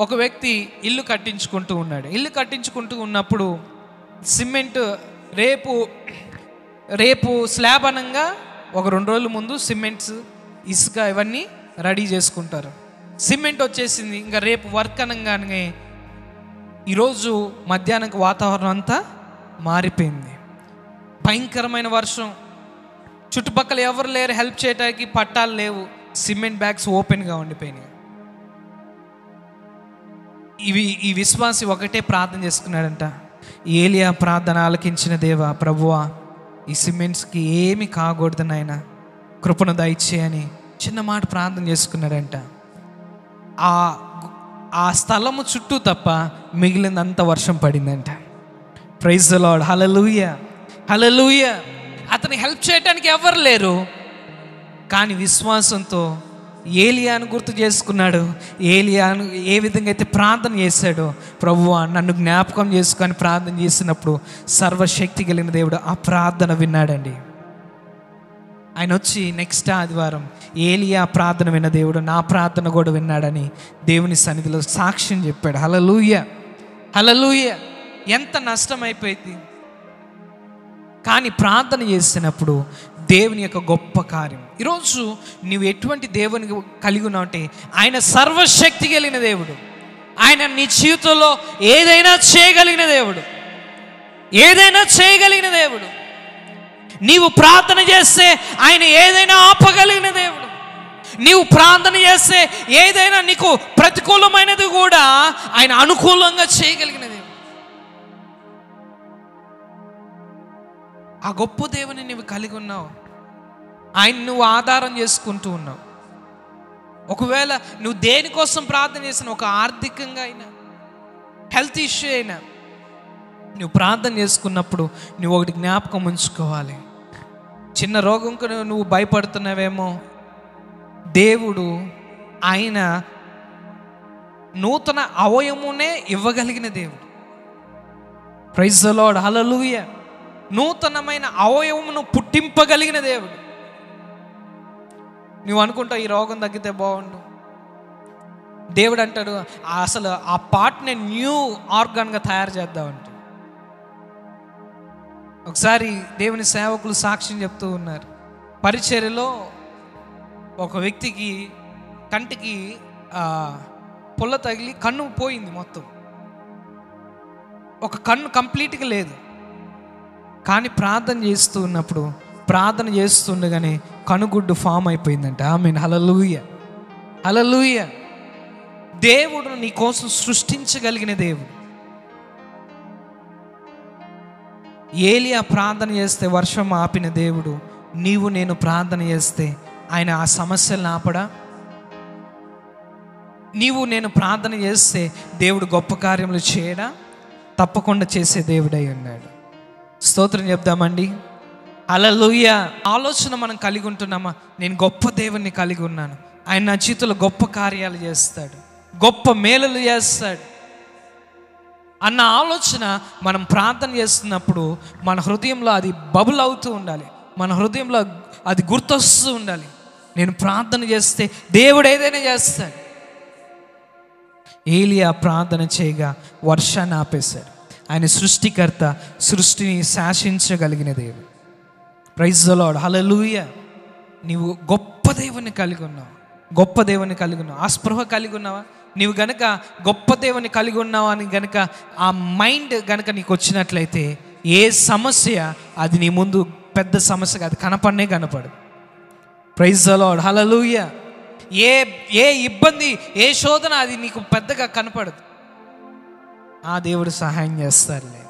ఒక వ్యక్తి ఇల్లు కట్టించుకుంటూ ఉన్నాడు. ఇల్లు కట్టించుకుంటూ ఉన్నప్పుడు సిమెంట్ రేపు స్లాబ్ అనంగా ఒక 2 రోజుల ముందు సిమెంట్స్, ఇసుక ఇవన్నీ రెడీ చేసుకుంటారు. సిమెంట్ వచ్చేసింది. ఇంకా రేపు వర్క్ అనగానే ఈరోజు మధ్యాహ్నం వాతావరణం అంతా మారిపోయింది. భయంకరమైన వర్షం, చుట్టుపక్కల ఎవరు లేరు హెల్ప్ చేయడానికి, పట్టాలు లేవు, సిమెంట్ బ్యాగ్స్ ఓపెన్గా ఉండిపోయినాయి. ఈ విశ్వాసి ఒకటే ప్రార్థన చేసుకున్నాడంట, ఏలియా ప్రార్థన ఆలకించిన దేవా, ప్రభువా ఈ సిమెంట్స్కి ఏమి కాకూడదు నాయన, కృపను దయచేయని చిన్న మాట ప్రార్థన చేసుకున్నాడంట. ఆ స్థలము చుట్టూ తప్ప మిగిలినంత వర్షం పడిందంట. Praise the lord. Hallelujah, hallelujah. అతని హెల్ప్ చేయడానికి ఎవరు లేరు, కానీ విశ్వాసంతో ఏలియాను గుర్తు చేసుకున్నాడు. ఏలియాను ఏ విధంగా అయితే ప్రార్థన చేశాడో, ప్రభువా నన్ను జ్ఞాపకం చేసుకొని ప్రార్థన చేసినప్పుడు సర్వశక్తి కలిగిన దేవుడు ఆ ప్రార్థన విన్నాడండి. ఆయన వచ్చి నెక్స్ట్ ఆదివారం ఏలియా ప్రార్థన విన్న దేవుడు నా ప్రార్థన కూడా విన్నాడని దేవుని సన్నిధిలో సాక్ష్యం చెప్పాడు. హల్లెలూయా, హల్లెలూయా. ఎంత నష్టం అయిపోయింది, కానీ ప్రార్థన చేసినప్పుడు దేవుని యొక్క గొప్ప కార్యం. ఈరోజు నువ్వు ఎటువంటి దేవుని కలిగి ఉన్నావు అంటే, ఆయన సర్వశక్తి కలిగిన దేవుడు. ఆయన నీ జీవితంలో ఏదైనా చేయగలిగిన దేవుడు, ఏదైనా చేయగలిగిన దేవుడు. నీవు ప్రార్థన చేస్తే ఆయన ఏదైనా ఆపగలిగిన దేవుడు. నీవు ప్రార్థన చేస్తే ఏదైనా నీకు ప్రతికూలమైనది కూడా ఆయన అనుకూలంగా చేయగలిగిన దేవుడు. ఆ గొప్ప దేవుని నువ్వు కలిగి ఉన్నావు, ఆయన నువ్వు ఆధారం చేసుకుంటూ ఉన్నావు. ఒకవేళ నువ్వు దేనికోసం ప్రార్థన చేసిన, ఒక ఆర్థికంగా అయినా, హెల్త్ ఇష్యూ అయినా, నువ్వు ప్రార్థన చేసుకున్నప్పుడు నువ్వు ఒకటి జ్ఞాపకం ఉంచుకోవాలి. చిన్న రోగంకు నువ్వు భయపడుతున్నావేమో, దేవుడు ఆయన నూతన అవయమునే ఇవ్వగలిగిన దేవుడు. Praise the lord. హల్లెలూయా. నూతనమైన అవయవమును పుట్టింపగలిగిన దేవుడు. నువ్వు అనుకుంటావు ఈ రోగం తగ్గితే బాగుండు, దేవుడు అంటాడు అసలు ఆ పార్ట్ని న్యూ ఆర్గాన్గా తయారు చేద్దామంట. ఒకసారి దేవుని సేవకులు సాక్ష్యం చెప్తూ ఉన్నారు. పరిచర్యలో ఒక వ్యక్తికి కంటికి పుల్ల తగిలి కన్ను పోయింది, మొత్తం ఒక కన్ను కంప్లీట్గా లేదు. కానీ ప్రార్థన చేస్తుండగానే కనుగుడ్డు ఫామ్ అయిపోయిందంట. ఆమేన్. హల్లెలూయా, హల్లెలూయా. దేవుడు నీ కోసం సృష్టించగలిగిన దేవుడు. ఏలియా ప్రార్థన చేస్తే వర్షం ఆపిన దేవుడు, నీవు నేను ప్రార్థన చేస్తే ఆయన ఆ సమస్యలను ఆపడా? నీవు నేను ప్రార్థన చేస్తే దేవుడు గొప్ప కార్యములు చేయడా? తప్పకుండా చేసే దేవుడై ఉన్నాడు. స్తోత్రం చెప్దామండి. హల్లెలూయా. ఆలోచన మనం కలిగి ఉంటున్నామా, నేను గొప్ప దేవుణ్ణి కలిగి ఉన్నాను, ఆయన నా జీవితంలో గొప్ప కార్యాలు చేస్తాడు, గొప్ప మేలులు చేస్తాడు అన్న ఆలోచన మనం ప్రార్థన చేస్తున్నప్పుడు మన హృదయంలో అది బబుల్ అవుతూ ఉండాలి, మన హృదయంలో అది గుర్తొస్తూ ఉండాలి. నేను ప్రార్థన చేస్తే దేవుడు ఏదైనా చేస్తాడు. ఏలియా ప్రార్థన చేయగా వర్షాన్ని ఆపేశాడు. ఆయన సృష్టికర్త, సృష్టిని శాసించగలిగిన దేవుడు. Praise the lord. హల్లెలూయా. నీవు గొప్ప దేవుని కలిగి ఉన్నావు, గొప్ప దేవుని కలిగి ఉన్నావు. ఆ స్పృహ కలిగి ఉన్నావా? నీవు గనక గొప్ప దేవుని కలిగి ఉన్నావా అని గనక ఆ మైండ్ గనక నీకు వచ్చినట్లయితే ఏ సమస్య అది నీ ముందు పెద్ద సమస్యగా అది కనపడదు. Praise the lord. హల్లెలూయా. ఏ ఇబ్బంది, ఏ శోధన అది నీకు పెద్దగా కనపడదు. ఆ దేవుడు సహాయం చేస్తారులే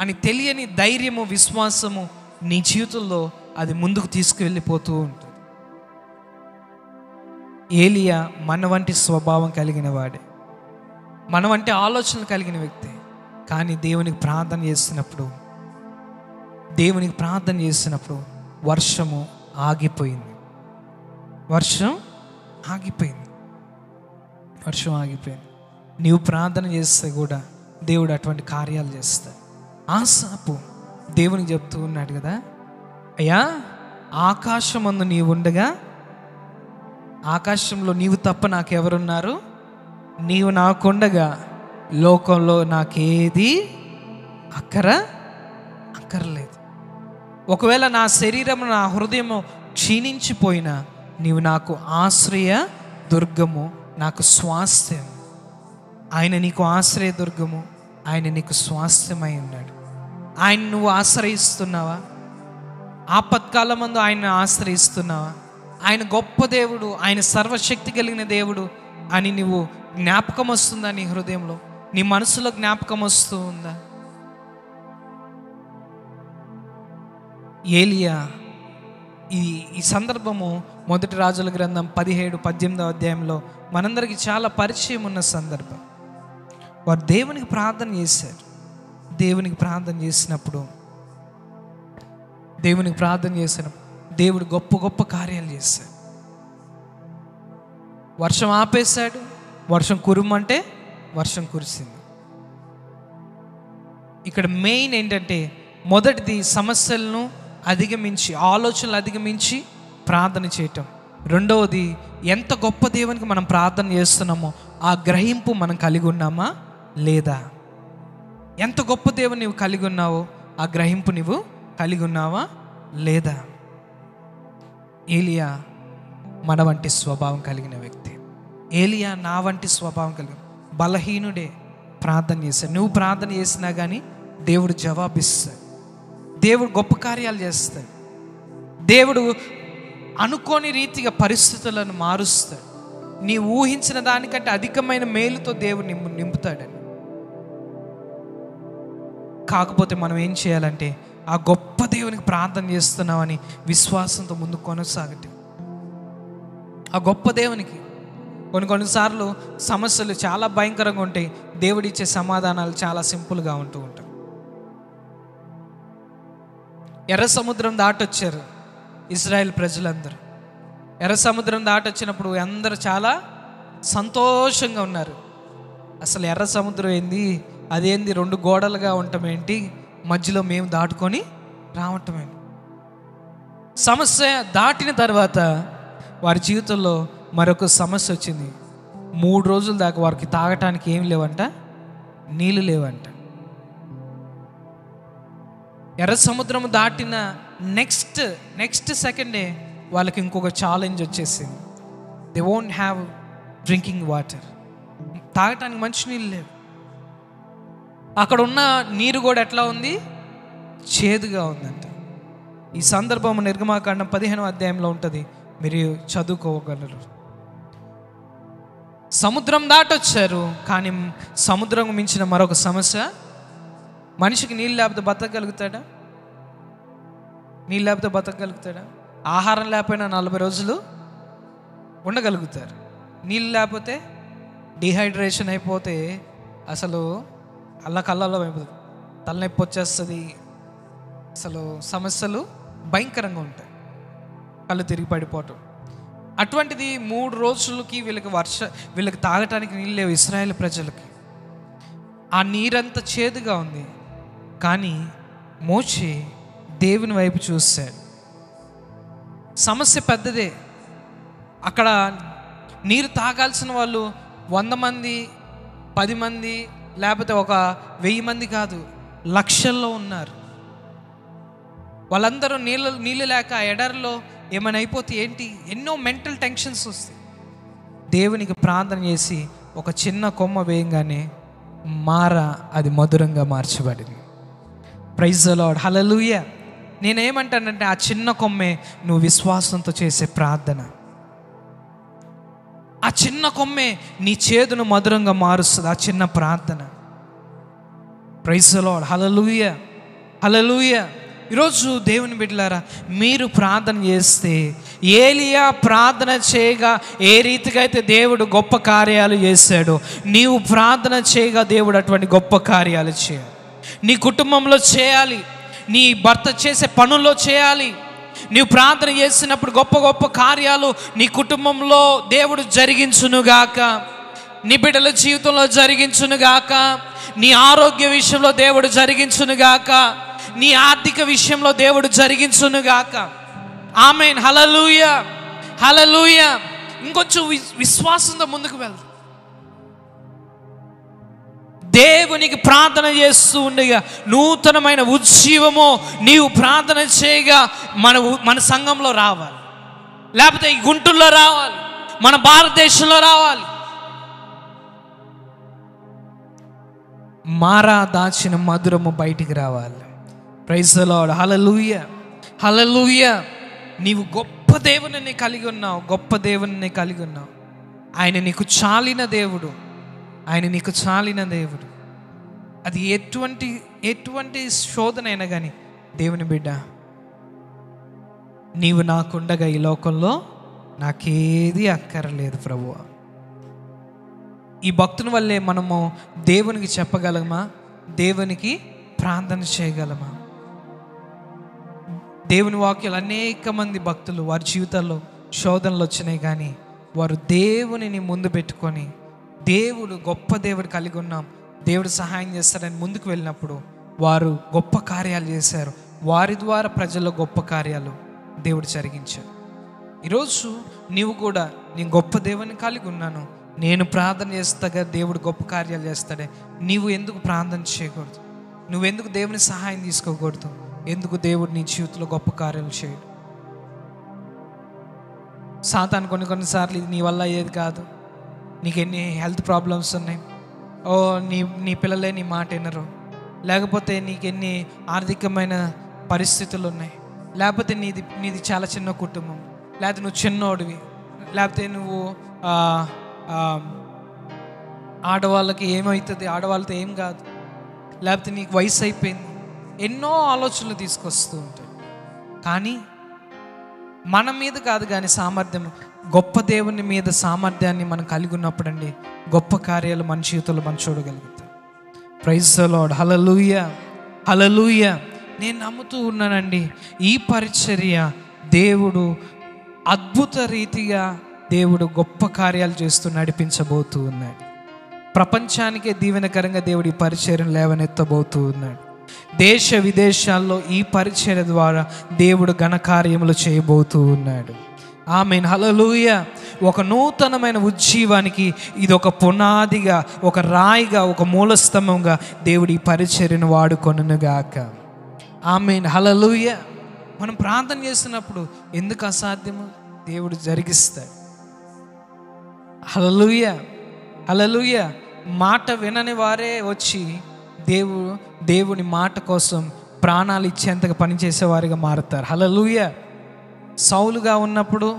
అని తెలియని ధైర్యము, విశ్వాసము నీ జీవితంలో అది ముందుకు తీసుకువెళ్ళిపోతూ ఉంటుంది. ఏలియా మన వంటి స్వభావం కలిగిన వాడే, మన వంటి ఆలోచనలు కలిగిన వ్యక్తి. కానీ దేవునికి ప్రార్థన చేసినప్పుడు వర్షము ఆగిపోయింది. వర్షం ఆగిపోయింది. వర్షం ఆగిపోయింది. నీవు ప్రార్థన చేస్తే కూడా దేవుడు అటువంటి కార్యాలు చేస్తాడు. ఆసాపు దేవునికి చెప్తూ ఉన్నాడు కదా, అయ్యా ఆకాశమందు నీవు ఉండగా, ఆకాశంలో నీవు తప్ప నాకెవరున్నారు? నీవు నాకుండగా లోకంలో నాకేది అక్కర్లేదు. ఒకవేళ నా శరీరము నా హృదయము క్షీణించిపోయినా నీవు నాకు ఆశ్రయ దుర్గము, నాకు స్వాస్థ్యం. ఆయన నీకు ఆశ్రయ దుర్గము, ఆయన నీకు స్వాస్థ్యమై ఉన్నాడు. ఆయన నువ్వు ఆశ్రయిస్తున్నావా? ఆపత్కాలమందు ఆయన ఆశ్రయిస్తున్నావా? ఆయన గొప్ప దేవుడు, ఆయన సర్వశక్తి కలిగిన దేవుడు అని నువ్వు జ్ఞాపకం వస్తుందా? నీ హృదయంలో, నీ మనసులో జ్ఞాపకం వస్తూ ఉందా? ఏలియా ఈ సందర్భము మొదటి రాజుల గ్రంథం 17-18 అధ్యాయంలో మనందరికీ చాలా పరిచయం ఉన్న సందర్భం. వారు దేవునికి ప్రార్థన చేశారు. దేవునికి ప్రార్థన చేసినప్పుడు దేవుడు గొప్ప గొప్ప కార్యాలు చేశాడు. వర్షం ఆపేశాడు. వర్షం కురుమంటే వర్షం కురిసింది. ఇక్కడ మెయిన్ ఏంటంటే, మొదటిది సమస్యలను అధిగమించి, ఆలోచనలు అధిగమించి ప్రార్థన చేయటం. రెండవది, ఎంత గొప్ప దేవునికి మనం ప్రార్థన చేస్తున్నామో ఆ గ్రహింపు మనం కలిగి ఉన్నామా లేదా? ఎంత గొప్ప దేవుని నువ్వు కలిగి ఉన్నావో ఆ గ్రహింపు నువ్వు కలిగి ఉన్నావా లేదా? ఏలియా మన వంటి స్వభావం కలిగిన వ్యక్తి. ఏలియా నా వంటి స్వభావం కలిగిన బలహీనుడే ప్రార్థన చేశాడు. నువ్వు ప్రార్థన చేసినా కానీ దేవుడు జవాబిస్తాడు. దేవుడు గొప్ప కార్యాలు చేస్తాడు. దేవుడు అనుకోని రీతిగా పరిస్థితులను మారుస్తాడు. నీ ఊహించిన దానికంటే అధికమైన మేలుతో దేవుడు నింపుతాడని. కాకపోతే మనం ఏం చేయాలంటే, ఆ గొప్ప దేవునికి ప్రార్థన చేస్తున్నామని విశ్వాసంతో ముందు కొనసాగటం. ఆ గొప్ప దేవునికి కొన్నిసార్లు సమస్యలు చాలా భయంకరంగా ఉంటాయి. దేవుడిచ్చే సమాధానాలు చాలా సింపుల్గా ఉంటూ ఉంటాయి. ఎర్ర సముద్రం దాటొచ్చారు ఇజ్రాయెల్ ప్రజలందరూ. ఎర్ర సముద్రం దాటొచ్చినప్పుడు అందరూ చాలా సంతోషంగా ఉన్నారు. అసలు ఎర్ర సముద్రం ఏంది, అదేంది, 2 గోడలుగా ఉండటం ఏంటి, మధ్యలో మేము దాటుకొని రావటం ఏంటి? సమస్య దాటిన తర్వాత వారి జీవితంలో మరొక సమస్య వచ్చింది. 3 రోజుల దాకా వారికి తాగటానికి ఏం లేవంట, నీళ్ళు లేవంట. ఎర్ర సముద్రం దాటిన నెక్స్ట్ సెకండే వాళ్ళకి ఇంకొక ఛాలెంజ్ వచ్చేసింది. They won't have drinking water. తాగటానికి మంచి నీళ్ళు లేవు. అక్కడ ఉన్న నీరు కూడా ఎట్లా ఉంది, చేదుగా ఉందంట. ఈ సందర్భం నిర్గమాకాండం 15వ అధ్యాయంలో ఉంటుంది, మీరు చదువుకోగలరు. సముద్రం దాటొచ్చారు, కానీ సముద్రం మించిన మరొక సమస్య. మనిషికి నీళ్ళు లేకపోతే బతకగలుగుతాడా? నీళ్ళు లేకపోతే బతకగలుగుతాడా? ఆహారం లేకపోయినా 40 రోజులు ఉండగలుగుతారు. నీళ్ళు లేకపోతే డిహైడ్రేషన్ అయిపోతే అసలు అల్లకల్లలో అయిపోతుంది, తలనొప్పి వచ్చేస్తుంది. అసలు సమస్యలు భయంకరంగా ఉంటాయి, కళ్ళు తిరిగి పడిపోవటం. అటువంటిది 3 రోజులకి వీళ్ళకి తాగటానికి నీళ్ళు లేవు ఇశ్రాయేలు ప్రజలకి. ఆ నీరంతా చేదుగా ఉంది. కానీ మోషే దేవుని వైపు చూశాడు. సమస్య పెద్దదే. అక్కడ నీరు తాగాల్సిన వాళ్ళు 100 మంది, 10 మంది, లేకపోతే 1000 మంది కాదు, లక్షల్లో ఉన్నారు. వాళ్ళందరూ నీళ్ళు లేక ఎడర్లో ఏమైనా అయిపోతే ఏంటి, ఎన్నో మెంటల్ టెన్షన్స్ వస్తాయి. దేవునికి ప్రార్థన చేసి ఒక చిన్న కొమ్మ వేయంగానే అది మధురంగా మార్చబడింది. ప్రైజ్ ది లార్డ్, హల్లెలూయా. నేనేమంటానంటే, ఆ చిన్న కొమ్మే నువ్వు విశ్వాసంతో చేసే ప్రార్థన. ఆ చిన్న కొమ్మే నీ చేదును మధురంగా మారుస్తుంది, ఆ చిన్న ప్రార్థన. ప్రైజ్ ది లార్డ్, హల్లెలూయా, హల్లెలూయా. ఈరోజు దేవుని బిడ్డలారా, మీరు ప్రార్థన చేస్తే, ఏలియా ప్రార్థన చేయగా ఏ రీతిగా అయితే దేవుడు గొప్ప కార్యాలు చేశాడో, నీవు ప్రార్థన చేయగా దేవుడు అటువంటి గొప్ప కార్యాలు చేయాలి. నీ కుటుంబంలో చేయాలి, నీ భర్త చేసే పనుల్లో చేయాలి, నీవు ప్రార్థన చేసినప్పుడు గొప్ప గొప్ప కార్యాలు నీ కుటుంబంలో దేవుడు జరిగించునుగాక, నీ బిడ్డల జీవితంలో జరిగించునుగాక, నీ ఆరోగ్య విషయంలో దేవుడు జరిగించునుగాక, నీ ఆర్థిక విషయంలో దేవుడు జరిగించునుగాక. ఆమేన్. హల్లెలూయా, హల్లెలూయా. ఇంకొంచెం విశ్వాసంతో ముందుకు వెళ్దాం. దేవునికి ప్రార్థన చేస్తూ ఉండగా నూతనమైన ఉజ్జీవము నీవు ప్రార్థన చేయగా మన సంఘంలో రావాలి, లేకపోతే ఈ గుంటూరులో రావాలి, మన భారతదేశంలో రావాలి. మారా దాచిన మధురము బయటికి రావాలి. Praise the lord. Hallelujah, hallelujah. నీవు గొప్ప దేవుని కలిగి ఉన్నావు, గొప్ప దేవుని కలిగి ఉన్నావు. ఆయన నీకు చాలిన దేవుడు, ఆయన నీకు చాలిన దేవుడు. అది ఎటువంటి శోధనైనా కానీ, దేవుని బిడ్డ నీవు నాకుండగా ఈ లోకంలో నాకేది అక్కర్లేదు ప్రభువా. ఈ భక్తుని వల్లే మనము దేవునికి చెప్పగలమా, దేవునికి ప్రార్థన చేయగలమా? దేవుని వాక్యాలు అనేక మంది భక్తులు వారి జీవితాల్లో శోధనలు వచ్చినాయి, కానీ వారు దేవునిని ముందు పెట్టుకొని దేవుడు గొప్ప దేవుడు కలిగి ఉన్నాం, దేవుడు సహాయం చేస్తాడని ముందుకు వెళ్ళినప్పుడు వారు గొప్ప కార్యాలు చేశారు. వారి ద్వారా ప్రజల్లో గొప్ప కార్యాలు దేవుడు జరిగించాడు. ఈరోజు నీవు కూడా నేను గొప్ప దేవుని కలిగి ఉన్నాను, నేను ప్రార్థన చేస్తాగా దేవుడు గొప్ప కార్యాలు చేస్తాడే. నీవు ఎందుకు ప్రార్థన చేయకూడదు? నువ్వెందుకు దేవుని సహాయం తీసుకోకూడదు? ఎందుకు దేవుడు నీ జీవితంలో గొప్ప కార్యాలు చేయడు? సాతాను కొన్నిసార్లు ఇది నీ వల్ల ఏది కాదు, నీకు ఎన్ని హెల్త్ ప్రాబ్లమ్స్ ఉన్నాయి, ఓ నీ పిల్లలే నీ మాట వినరు, లేకపోతే నీకు ఎన్ని ఆర్థికమైన పరిస్థితులు ఉన్నాయి, లేకపోతే నీది చాలా చిన్న కుటుంబం, లేకపోతే నువ్వు చిన్నోడివి, లేకపోతే నువ్వు ఆడవాళ్ళకి ఏమవుతుంది, ఆడవాళ్ళతో ఏం కాదు, లేకపోతే నీకు వయసు అయిపోయింది, ఎన్నో ఆలోచనలు తీసుకొస్తూ ఉంటాయి. కానీ మన మీద కాదు, కానీ సామర్థ్యం గొప్ప దేవుని మీద సామర్థ్యాన్ని మనం కలిగి ఉన్నప్పుడు అండి గొప్ప కార్యాలు మన జీవితంలో మనం చూడగలుగుతాం. Praise the lord. Hallelujah, hallelujah. నేను నమ్ముతూ ఉన్నానండి, ఈ పరిచర్య దేవుడు అద్భుత రీతిగా దేవుడు గొప్ప కార్యాలు చేస్తూ నడిపించబోతూ ఉన్నాడు. ప్రపంచానికే దీవెనకరంగా దేవుడు ఈ పరిచర్యను లేవనెత్తబోతూ ఉన్నాడు. దేశ విదేశాల్లో ఈ పరిచర్య ద్వారా దేవుడు ఘనకార్యములు చేయబోతూ ఉన్నాడు. ఆమేన్. హల్లెలూయా. ఒక నూతనమైన ఉజ్జీవానికి ఇది ఒక పునాదిగా, ఒక రాయిగా, ఒక మూలస్తంభంగా దేవుడు ఈ పరిచర్యను వాడుకొనుగాక. ఆమేన్. హల్లెలూయా. మనం ప్రార్థన చేస్తున్నప్పుడు ఎందుకు అసాధ్యము దేవుడు జరిగిస్తాడు. హల్లెలూయా, హల్లెలూయా. మాట వినని వారే వచ్చి దేవుని మాట కోసం ప్రాణాలు ఇచ్చేంతగా పనిచేసేవారిగా మారుతారు. హల్లెలూయా. సౌలుగా ఉన్నప్పుడు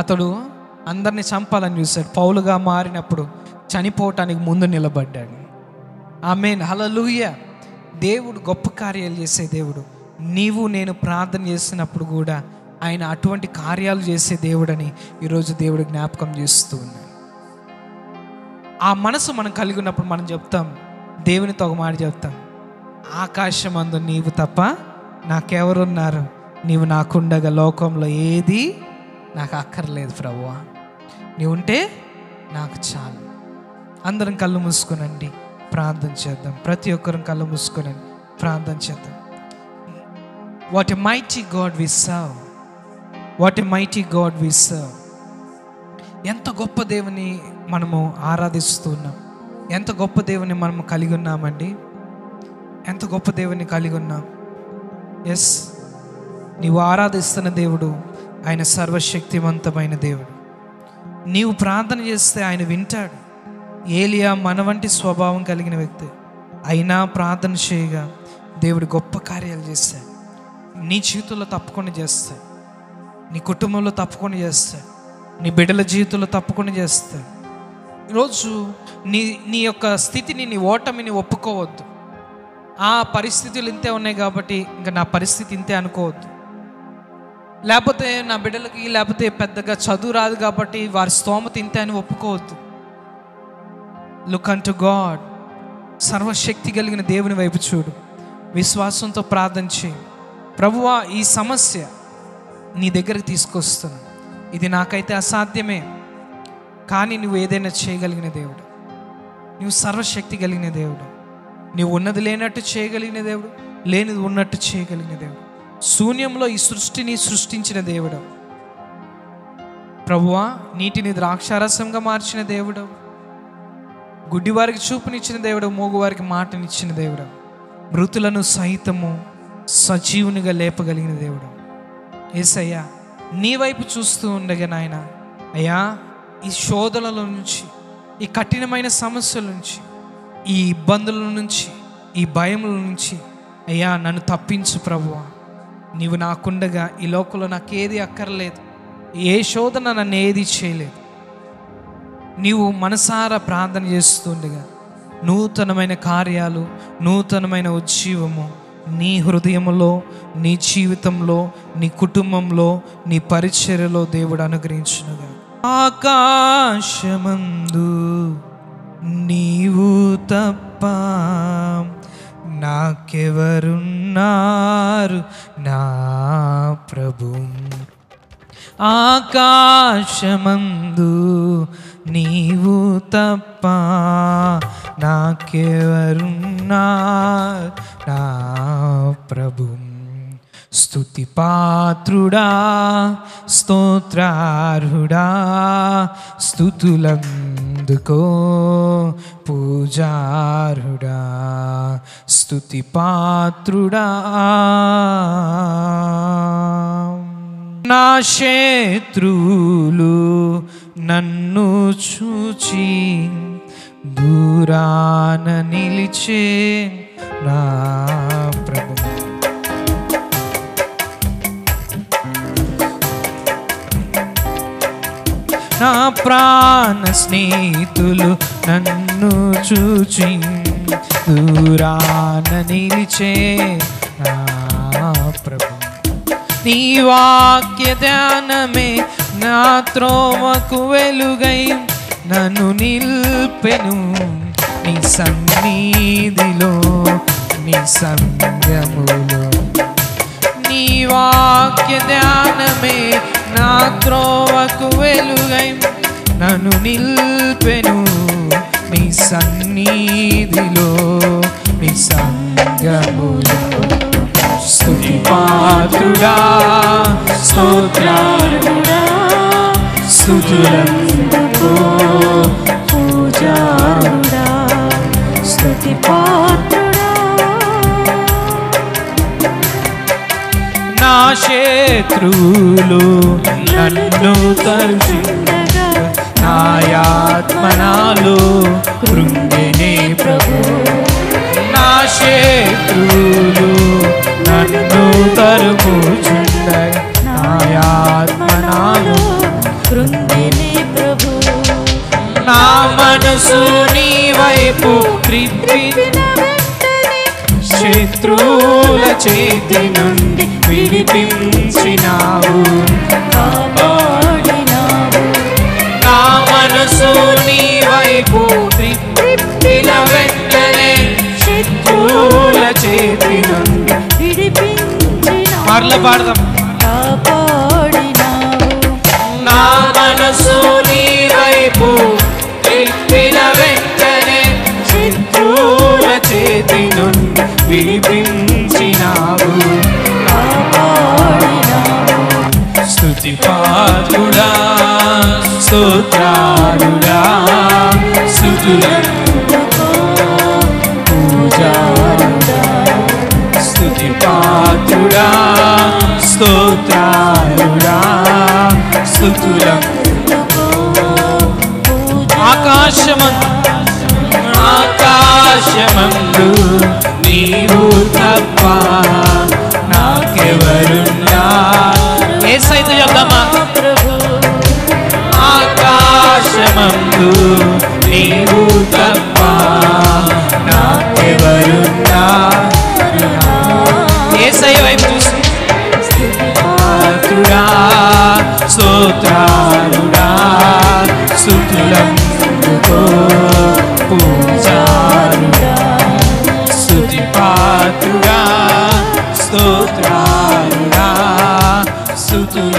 అతడు అందరినీ చంపాలని చూశాడు, పౌలుగా మారినప్పుడు చనిపోవటానికి ముందు నిలబడ్డాడు. ఆమేన్. హల్లెలూయా. దేవుడు గొప్ప కార్యాలు చేసే దేవుడు. నీవు నేను ప్రార్థన చేసినప్పుడు కూడా ఆయన అటువంటి కార్యాలు చేసే దేవుడని ఈరోజు దేవుడు జ్ఞాపకం చేస్తూ ఉన్నాడు. ఆ మనసు మనం కలిగి ఉన్నప్పుడు మనం చెప్తాం, దేవునితో ఒక మాట చెప్తాం, ఆకాశమందు నీవు తప్ప నాకెవరున్నారు, నీవు నాకుండగా లోకంలో ఏది నాకు అక్కర్లేదు ప్రభువా, నీవు ఉంటే నాకు చాలు. అందరం కళ్ళు మూసుకునండి, ప్రార్థన చేద్దాం. ప్రతి ఒక్కరం కళ్ళు మూసుకునండి, ప్రార్థన చేద్దాం. What a mighty God we serve, what a mighty God we serve. ఎంత గొప్ప దేవుని మనము ఆరాధిస్తున్నాం, ఎంత గొప్ప దేవుని మనము కలిగి ఉన్నామండి, ఎంత గొప్ప దేవుని కలిగి ఉన్నాం. ఎస్, నీవు ఆరాధిస్తున్న దేవుడు ఆయన సర్వశక్తివంతమైన దేవుడు. నీవు ప్రార్థన చేస్తే ఆయన వింటాడు. ఏలియా మన వంటి స్వభావం కలిగిన వ్యక్తి అయినా ప్రార్థన చేయగా దేవుడు గొప్ప కార్యాలు చేస్తాడు. నీ జీవితంలో తప్పకుండా చేస్తాడు, నీ కుటుంబంలో తప్పకుండా చేస్తాడు, నీ బిడ్డల జీవితంలో తప్పకుండా చేస్తాడు. ఈరోజు నీ యొక్క స్థితిని, నీ ఓటమిని ఒప్పుకోవద్దు. ఆ పరిస్థితులు ఇంతే ఉన్నాయి కాబట్టి ఇంకా నా పరిస్థితి ఇంతే అనుకోవద్దు. లేకపోతే నా బిడ్డలకి లేకపోతే పెద్దగా చదువు రాదు కాబట్టి వారి స్తోమత ఇంతే అని ఒప్పుకోవద్దు. Look unto God. సర్వశక్తి కలిగిన దేవుని వైపు చూడు, విశ్వాసంతో ప్రార్థన చేయి. ప్రభువా, ఈ సమస్య నీ దగ్గరికి తీసుకొస్తున్నాను. ఇది నాకైతే అసాధ్యమే, కానీ నువ్వు ఏదైనా చేయగలిగిన దేవుడు, నువ్వు సర్వశక్తి కలిగిన దేవుడు, నువ్వు ఉన్నది లేనట్టు చేయగలిగిన దేవుడు, లేనిది ఉన్నట్టు చేయగలిగిన దేవుడు, శూన్యంలో ఈ సృష్టిని సృష్టించిన దేవుడు. ప్రభువా, నీటిని ద్రాక్షారసంగా మార్చిన దేవుడు, గుడ్డివారికి చూపునిచ్చిన దేవుడు, మోగువారికి మాటనిచ్చిన దేవుడు, మృతులను సైతము సజీవునిగా లేపగలిగిన దేవుడు. యేసయ్యా, నీ వైపు చూస్తూ ఉండగా నాయన, అయ్యా ఈ శోధనల నుంచి, ఈ కఠినమైన సమస్యల నుంచి, ఈ ఇబ్బందుల నుంచి, ఈ భయముల నుంచి అయ్యా నన్ను తప్పించు ప్రభువా. నీవు నాకుండగా ఈ లోకంలో నాకేది అక్కర్లేదు, ఏ శోధన నన్ను ఏది చేయలేదు. నీవు మనసారా ప్రార్థన చేస్తుండగా నూతనమైన కార్యాలు, నూతనమైన ఉజ్జీవము నీ హృదయంలో, నీ జీవితంలో, నీ కుటుంబంలో, నీ పరిచర్యలో దేవుడు అనుగ్రహించునుగా. ఆకాశమందు నీవు తప్ప నాకెవరున్నారు నా ప్రభు. ఆకాశమందు నీవు తప్ప నాకెవరున్నారు నా ప్రభు. స్తుతి పాత్రుడా, స్తోత్రార్హుడా, స్తుతులందుకో పూజార్హుడా. స్తుతి పాత్రుడా, నా శత్రువులు నన్ను చూచి దూరాన నిలిచే నా ప్రభు. నా ప్రాణ స్నేహితులు నన్ను చూచి దూరాన నిలిచే నా ప్రభు. నీ వాక్య ధ్యానమే నా త్రోవకు వెలుగై నన్ను నిల్పెను. నీ సన్నిధిలో, నీ సంగములో. నీ వాక్య ధ్యానమే నా త్రోవకు వెలుగై నన్ను నిల్పెను. నీ సన్నిధిలో, నీ సంగములో. స్తుతి పాత్రుడా, స్తోత్రార్హుడా, స్తుతులందుకో పూజార్హుడా. స్తుతి పాత్రుడా, నా శత్రువులు నన్ను తరుచుండగా నా ఆత్మ నాలో కృంగెనే ప్రభు. నా శత్రువులు నన్ను తరుముచుండగా నా ఆత్మ నాలో కృంగెనే ప్రభు. నా మనసు నీ వైపు త్రిప్పిన వెంటనే శత్రువుల చేతి నుండి విడిపించినావు, కాపాడినావు. నా మనసు నీ వైపు త్రిప్పిన వెంటనే శత్రువుల చేతి నుండి విడిపించినావు. మరల పాడదాం. కాపాడినావు. నా మనసు నీ వైపు త్రిప్పిన వెంటనే శత్రువుల చేతి నుండి విడిపించినావు, కాపాడినావు. స్తుతి పాత్రుడా, స్తోత్రార్హుడా, స్తుతులందుకో పూజార్హుడా. స్తుతి పాత్రుడా, స్తోత్రార్హుడా, స్తుతులందుకో. ఆకాశమందు నీవు తప్ప నాకెవరున్నారు. యేసయ్యతో చెప్దామా? ఆకాశమందు నీవు తప్ప నాకెవరున్నారు. యేసయ్య వైపు చూసి స్తోత్రుడా, స్తోత్రార్హుడా, స్తుతులందుకో పూజార్హుడా. స్తుతి పాత్రుడా, స్తోత్రార్హుడా, స్తుతులందుకో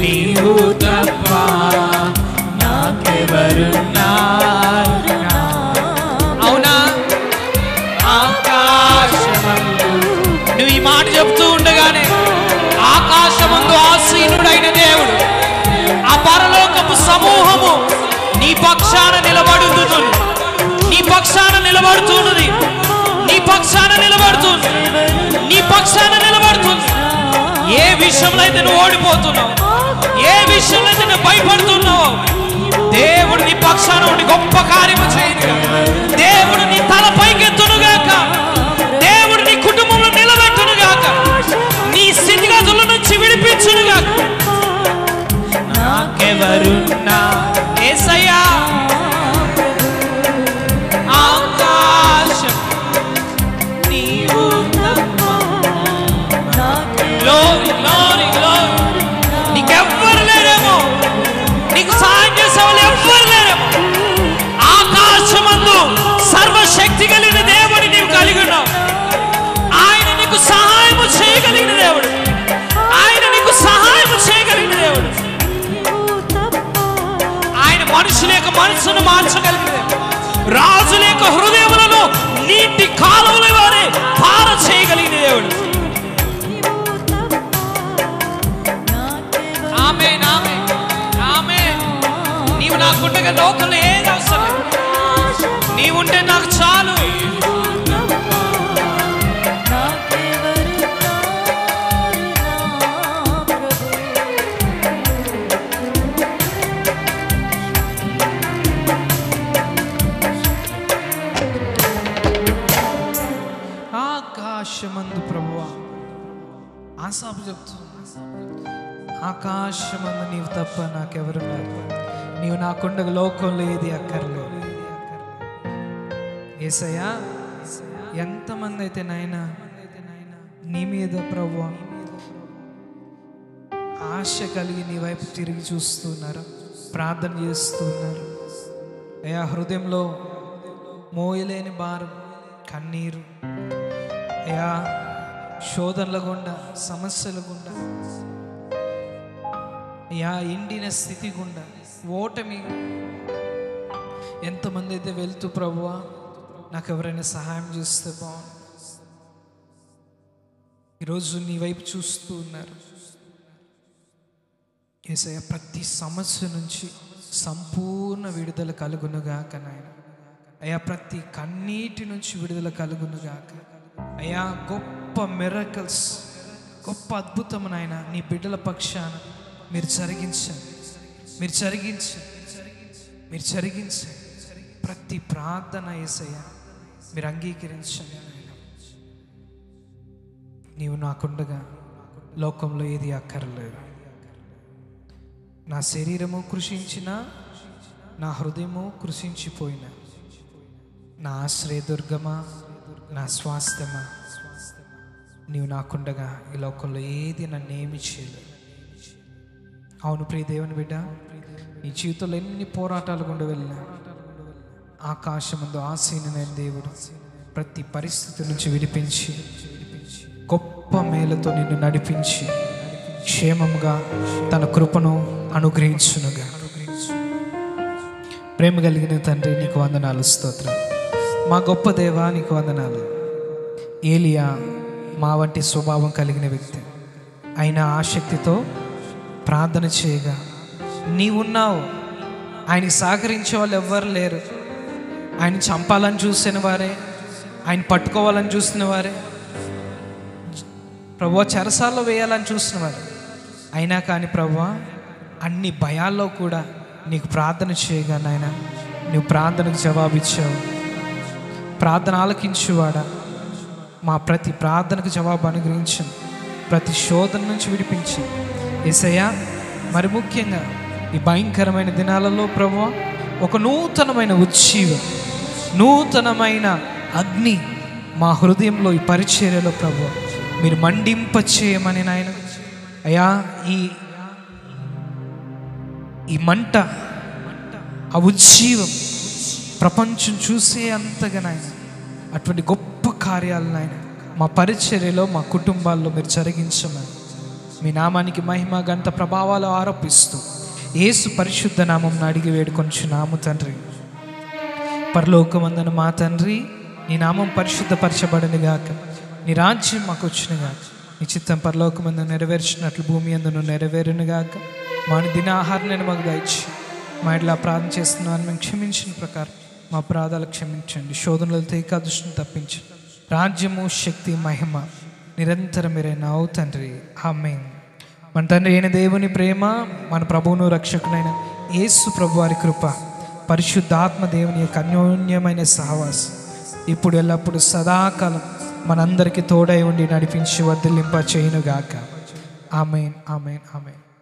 నీవు తప్ప నాకెవరున్నారు. అవునా? ఆకాశమందు నువ్వు ఈ మాట చెప్తూ ఉండగానే ఆకాశమందు ఆసీనుడైన దేవుడు, ఆ పరలోకపు సమూహము నీ పక్షాన నిలబడుతున్నది, నీ పక్షాన నిలబడుతున్నది, నీ పక్షాన నిలబడుతుంది, నీ పక్షాన నిలబడుతుంది. ఏ విషయంలో అయితే నువ్వు ఓడిపోతున్నావు, ఏ విషయంలో అయితే నువ్వు భయపడుతున్నావు, దేవుడు నీ పక్షాన ఉండి గొప్ప కార్యము చేయను. దేవుడు నీ తల పైకెత్తునుగాక, దేవుడు నీ కుటుంబంలో నిలబెట్టునుగాక, నీ స్థితిగతుల నుంచి విడిపించునుగాక. నాకెవరున్నా యేసయ్యా, ఆకాశం నీవు తప్ప. Glory glory glory. నీకెవ్వరు లేరేమో, నీకు సహాయం చేసే వాళ్ళు ఎవ్వరు లేరేమో. ఆకాశమందు సర్వశక్తి కలిగిన దేవుడు నీవు కలిగి ఉన్నావు. ఆయన నీకు సహాయము చేయగలిగిన దేవుడు, ఆయన నీకు సహాయము చేయగలిగిన దేవుడు. ఆయన మనుషుల యొక్క మనసును మార్చగలిగిన దేవుడు, రాజుల యొక్క హృదయములను నీటి కాలువల వారే పార చేయగలిగిన దేవుడు. ఆమేన్ ఆమేన్ ఆమేన్. నీవు నాకుండగా లోకంలో ఏది అవసరం లేదు, నీవుంటే నాకు చాలు. ఆకాశమందు ప్రభువా, ఆసాపు చెప్తున్నా, ఆకాశమందు నీవు తప్ప నాకెవరున్నారు. నీవు నాకుండగా లోకంలో ఏది అక్కర్లేదు. యేసయ్యా, ఎంతమంది అయితే నాయనా నీ మీద ప్రభువా ఆశ కలిగి నీ వైపు తిరిగి చూస్తున్నారు, ప్రార్థన చేస్తున్నారు. అయ్యా, హృదయంలో మోయలేని భారం, కన్నీరు, అయ్యా శోధనల గుండా, సమస్యల గుండా, అయ్యా ఎండిన స్థితి గుండా, ఓటమి ఎంతమంది అయితే వెళ్తూ ప్రభువా నాకు ఎవరైనా సహాయం చేస్తే బాగుంది. ఈరోజు నీ వైపు చూస్తూ ఉన్నారు. యేసయ్యా, ప్రతి సమస్య నుంచి సంపూర్ణ విడుదల కలుగునుగాక నాయన. అయ్యా, ప్రతి కన్నీటి నుంచి విడుదల కలుగునుగాక. అయ్యా, గొప్ప మిరకల్స్, గొప్ప అద్భుతం నాయన నీ బిడ్డల పక్షాన మీరు జరిగించండి, మీరు జరిగించండి, మీరు జరిగించండి. ప్రతి ప్రార్థన యేసయ్యా మీరు అంగీకరించండి నాయన. నీవు నాకుండగా లోకంలో ఏది అక్కర్లేదు. నా శరీరము కృషించిన, నా హృదయము కృషించిపోయిన, నా ఆశ్రయదుర్గమా, నా స్వాస్థ్యమా, నీవు నాకుండగా ఈ లోకంలో ఏది నన్ను ఏమి చేయలేదు. అవును ప్రియ దేవుని బిడ్డ, నీ జీవితంలో ఎన్ని పోరాటాలు గుండా వెళ్ళినా ఆకాశమందు ఆసీనుడైన దేవుడు ప్రతి పరిస్థితి నుంచి విడిపించి గొప్ప మేలుతో నిన్ను నడిపించి క్షేమంగా తన కృపను అనుగ్రహించునుగా. ప్రేమ కలిగిన తండ్రి, నీకు వందనాలు, స్తోత్రం. మా గొప్ప దేవా, నీకు వందనాలు. ఏలియా మా వంటి స్వభావం కలిగిన వ్యక్తి అయినా ఆసక్తితో ప్రార్థన చేయగా నీవున్నావు. ఆయనకి సహకరించే వాళ్ళు ఎవ్వరు లేరు. ఆయన చంపాలని చూసిన వారే, ఆయన పట్టుకోవాలని చూసిన వారే, ప్రభువా చెరసాల్లో వేయాలని చూసిన వారు అయినా కానీ ప్రభువా అన్ని భయాల్లో కూడా నీకు ప్రార్థన చేయగా నాయన నువ్వు ప్రార్థనకు జవాబిచ్చావు. ప్రార్థన ఆలకించువాడా, మా ప్రతి ప్రార్థనకు జవాబు అనుగ్రహించు, ప్రతి శోధన నుంచి విడిపించి యేసయ్యా, మరి ముఖ్యంగా ఈ భయంకరమైన దినాలలో ప్రభువా ఒక నూతనమైన ఉజ్జీవం, నూతనమైన అగ్ని మా హృదయంలో ఈ పరిచర్యలో ప్రభువా మీరు మండింప చేయమని నాయన. అయ్యా, ఈ మంట, ఆ ఉజ్జీవం ప్రపంచం చూసే అంతగా నాయన అటువంటి గొప్ప కార్యాలు నాయన మా పరిచర్యలో, మా కుటుంబాల్లో మీరు జరిగించమని మీ నామానికి మహిమ ఘనత ప్రభావాలు ఆరోపిస్తూ యేసు పరిశుద్ధ నామం అడిగి వేడుకొంచున్నాము తండ్రి. పరలోకమందున మా తండ్రి, నీ నామం పరిశుద్ధపరచబడని గాక, నీ రాజ్యం మాకు వచ్చును గాక, నీ చిత్తం పరలోకమందు నెరవేర్చినట్లు భూమి అందును నెరవేరును గాక. మా దిన ఆహారాన్ని మాకు దయచి, మా ఇట్లా ప్రార్థన చేస్తున్నాను మేము క్షమించిన ప్రకారం మా అపరాధాలు క్షమించండి, శోధనలతో ఏకాదృష్టిని తప్పించండి. రాజ్యము, శక్తి, మహిమ నిరంతరం మీరైన ఓ తండ్రి, ఆమేన్. మన తండ్రి అయిన దేవుని ప్రేమ, మన ప్రభువును రక్షకునైన యేసు ప్రభువారి కృప, పరిశుద్ధాత్మ దేవుని యొక్క అన్యోన్యమైన సహవాసం ఇప్పుడు ఎల్లప్పుడు సదాకాలం మనందరికీ తోడై ఉండి నడిపించి వర్ధిల్లింప చేయునుగాక. ఆమేన్, ఆమేన్, ఆమేన్.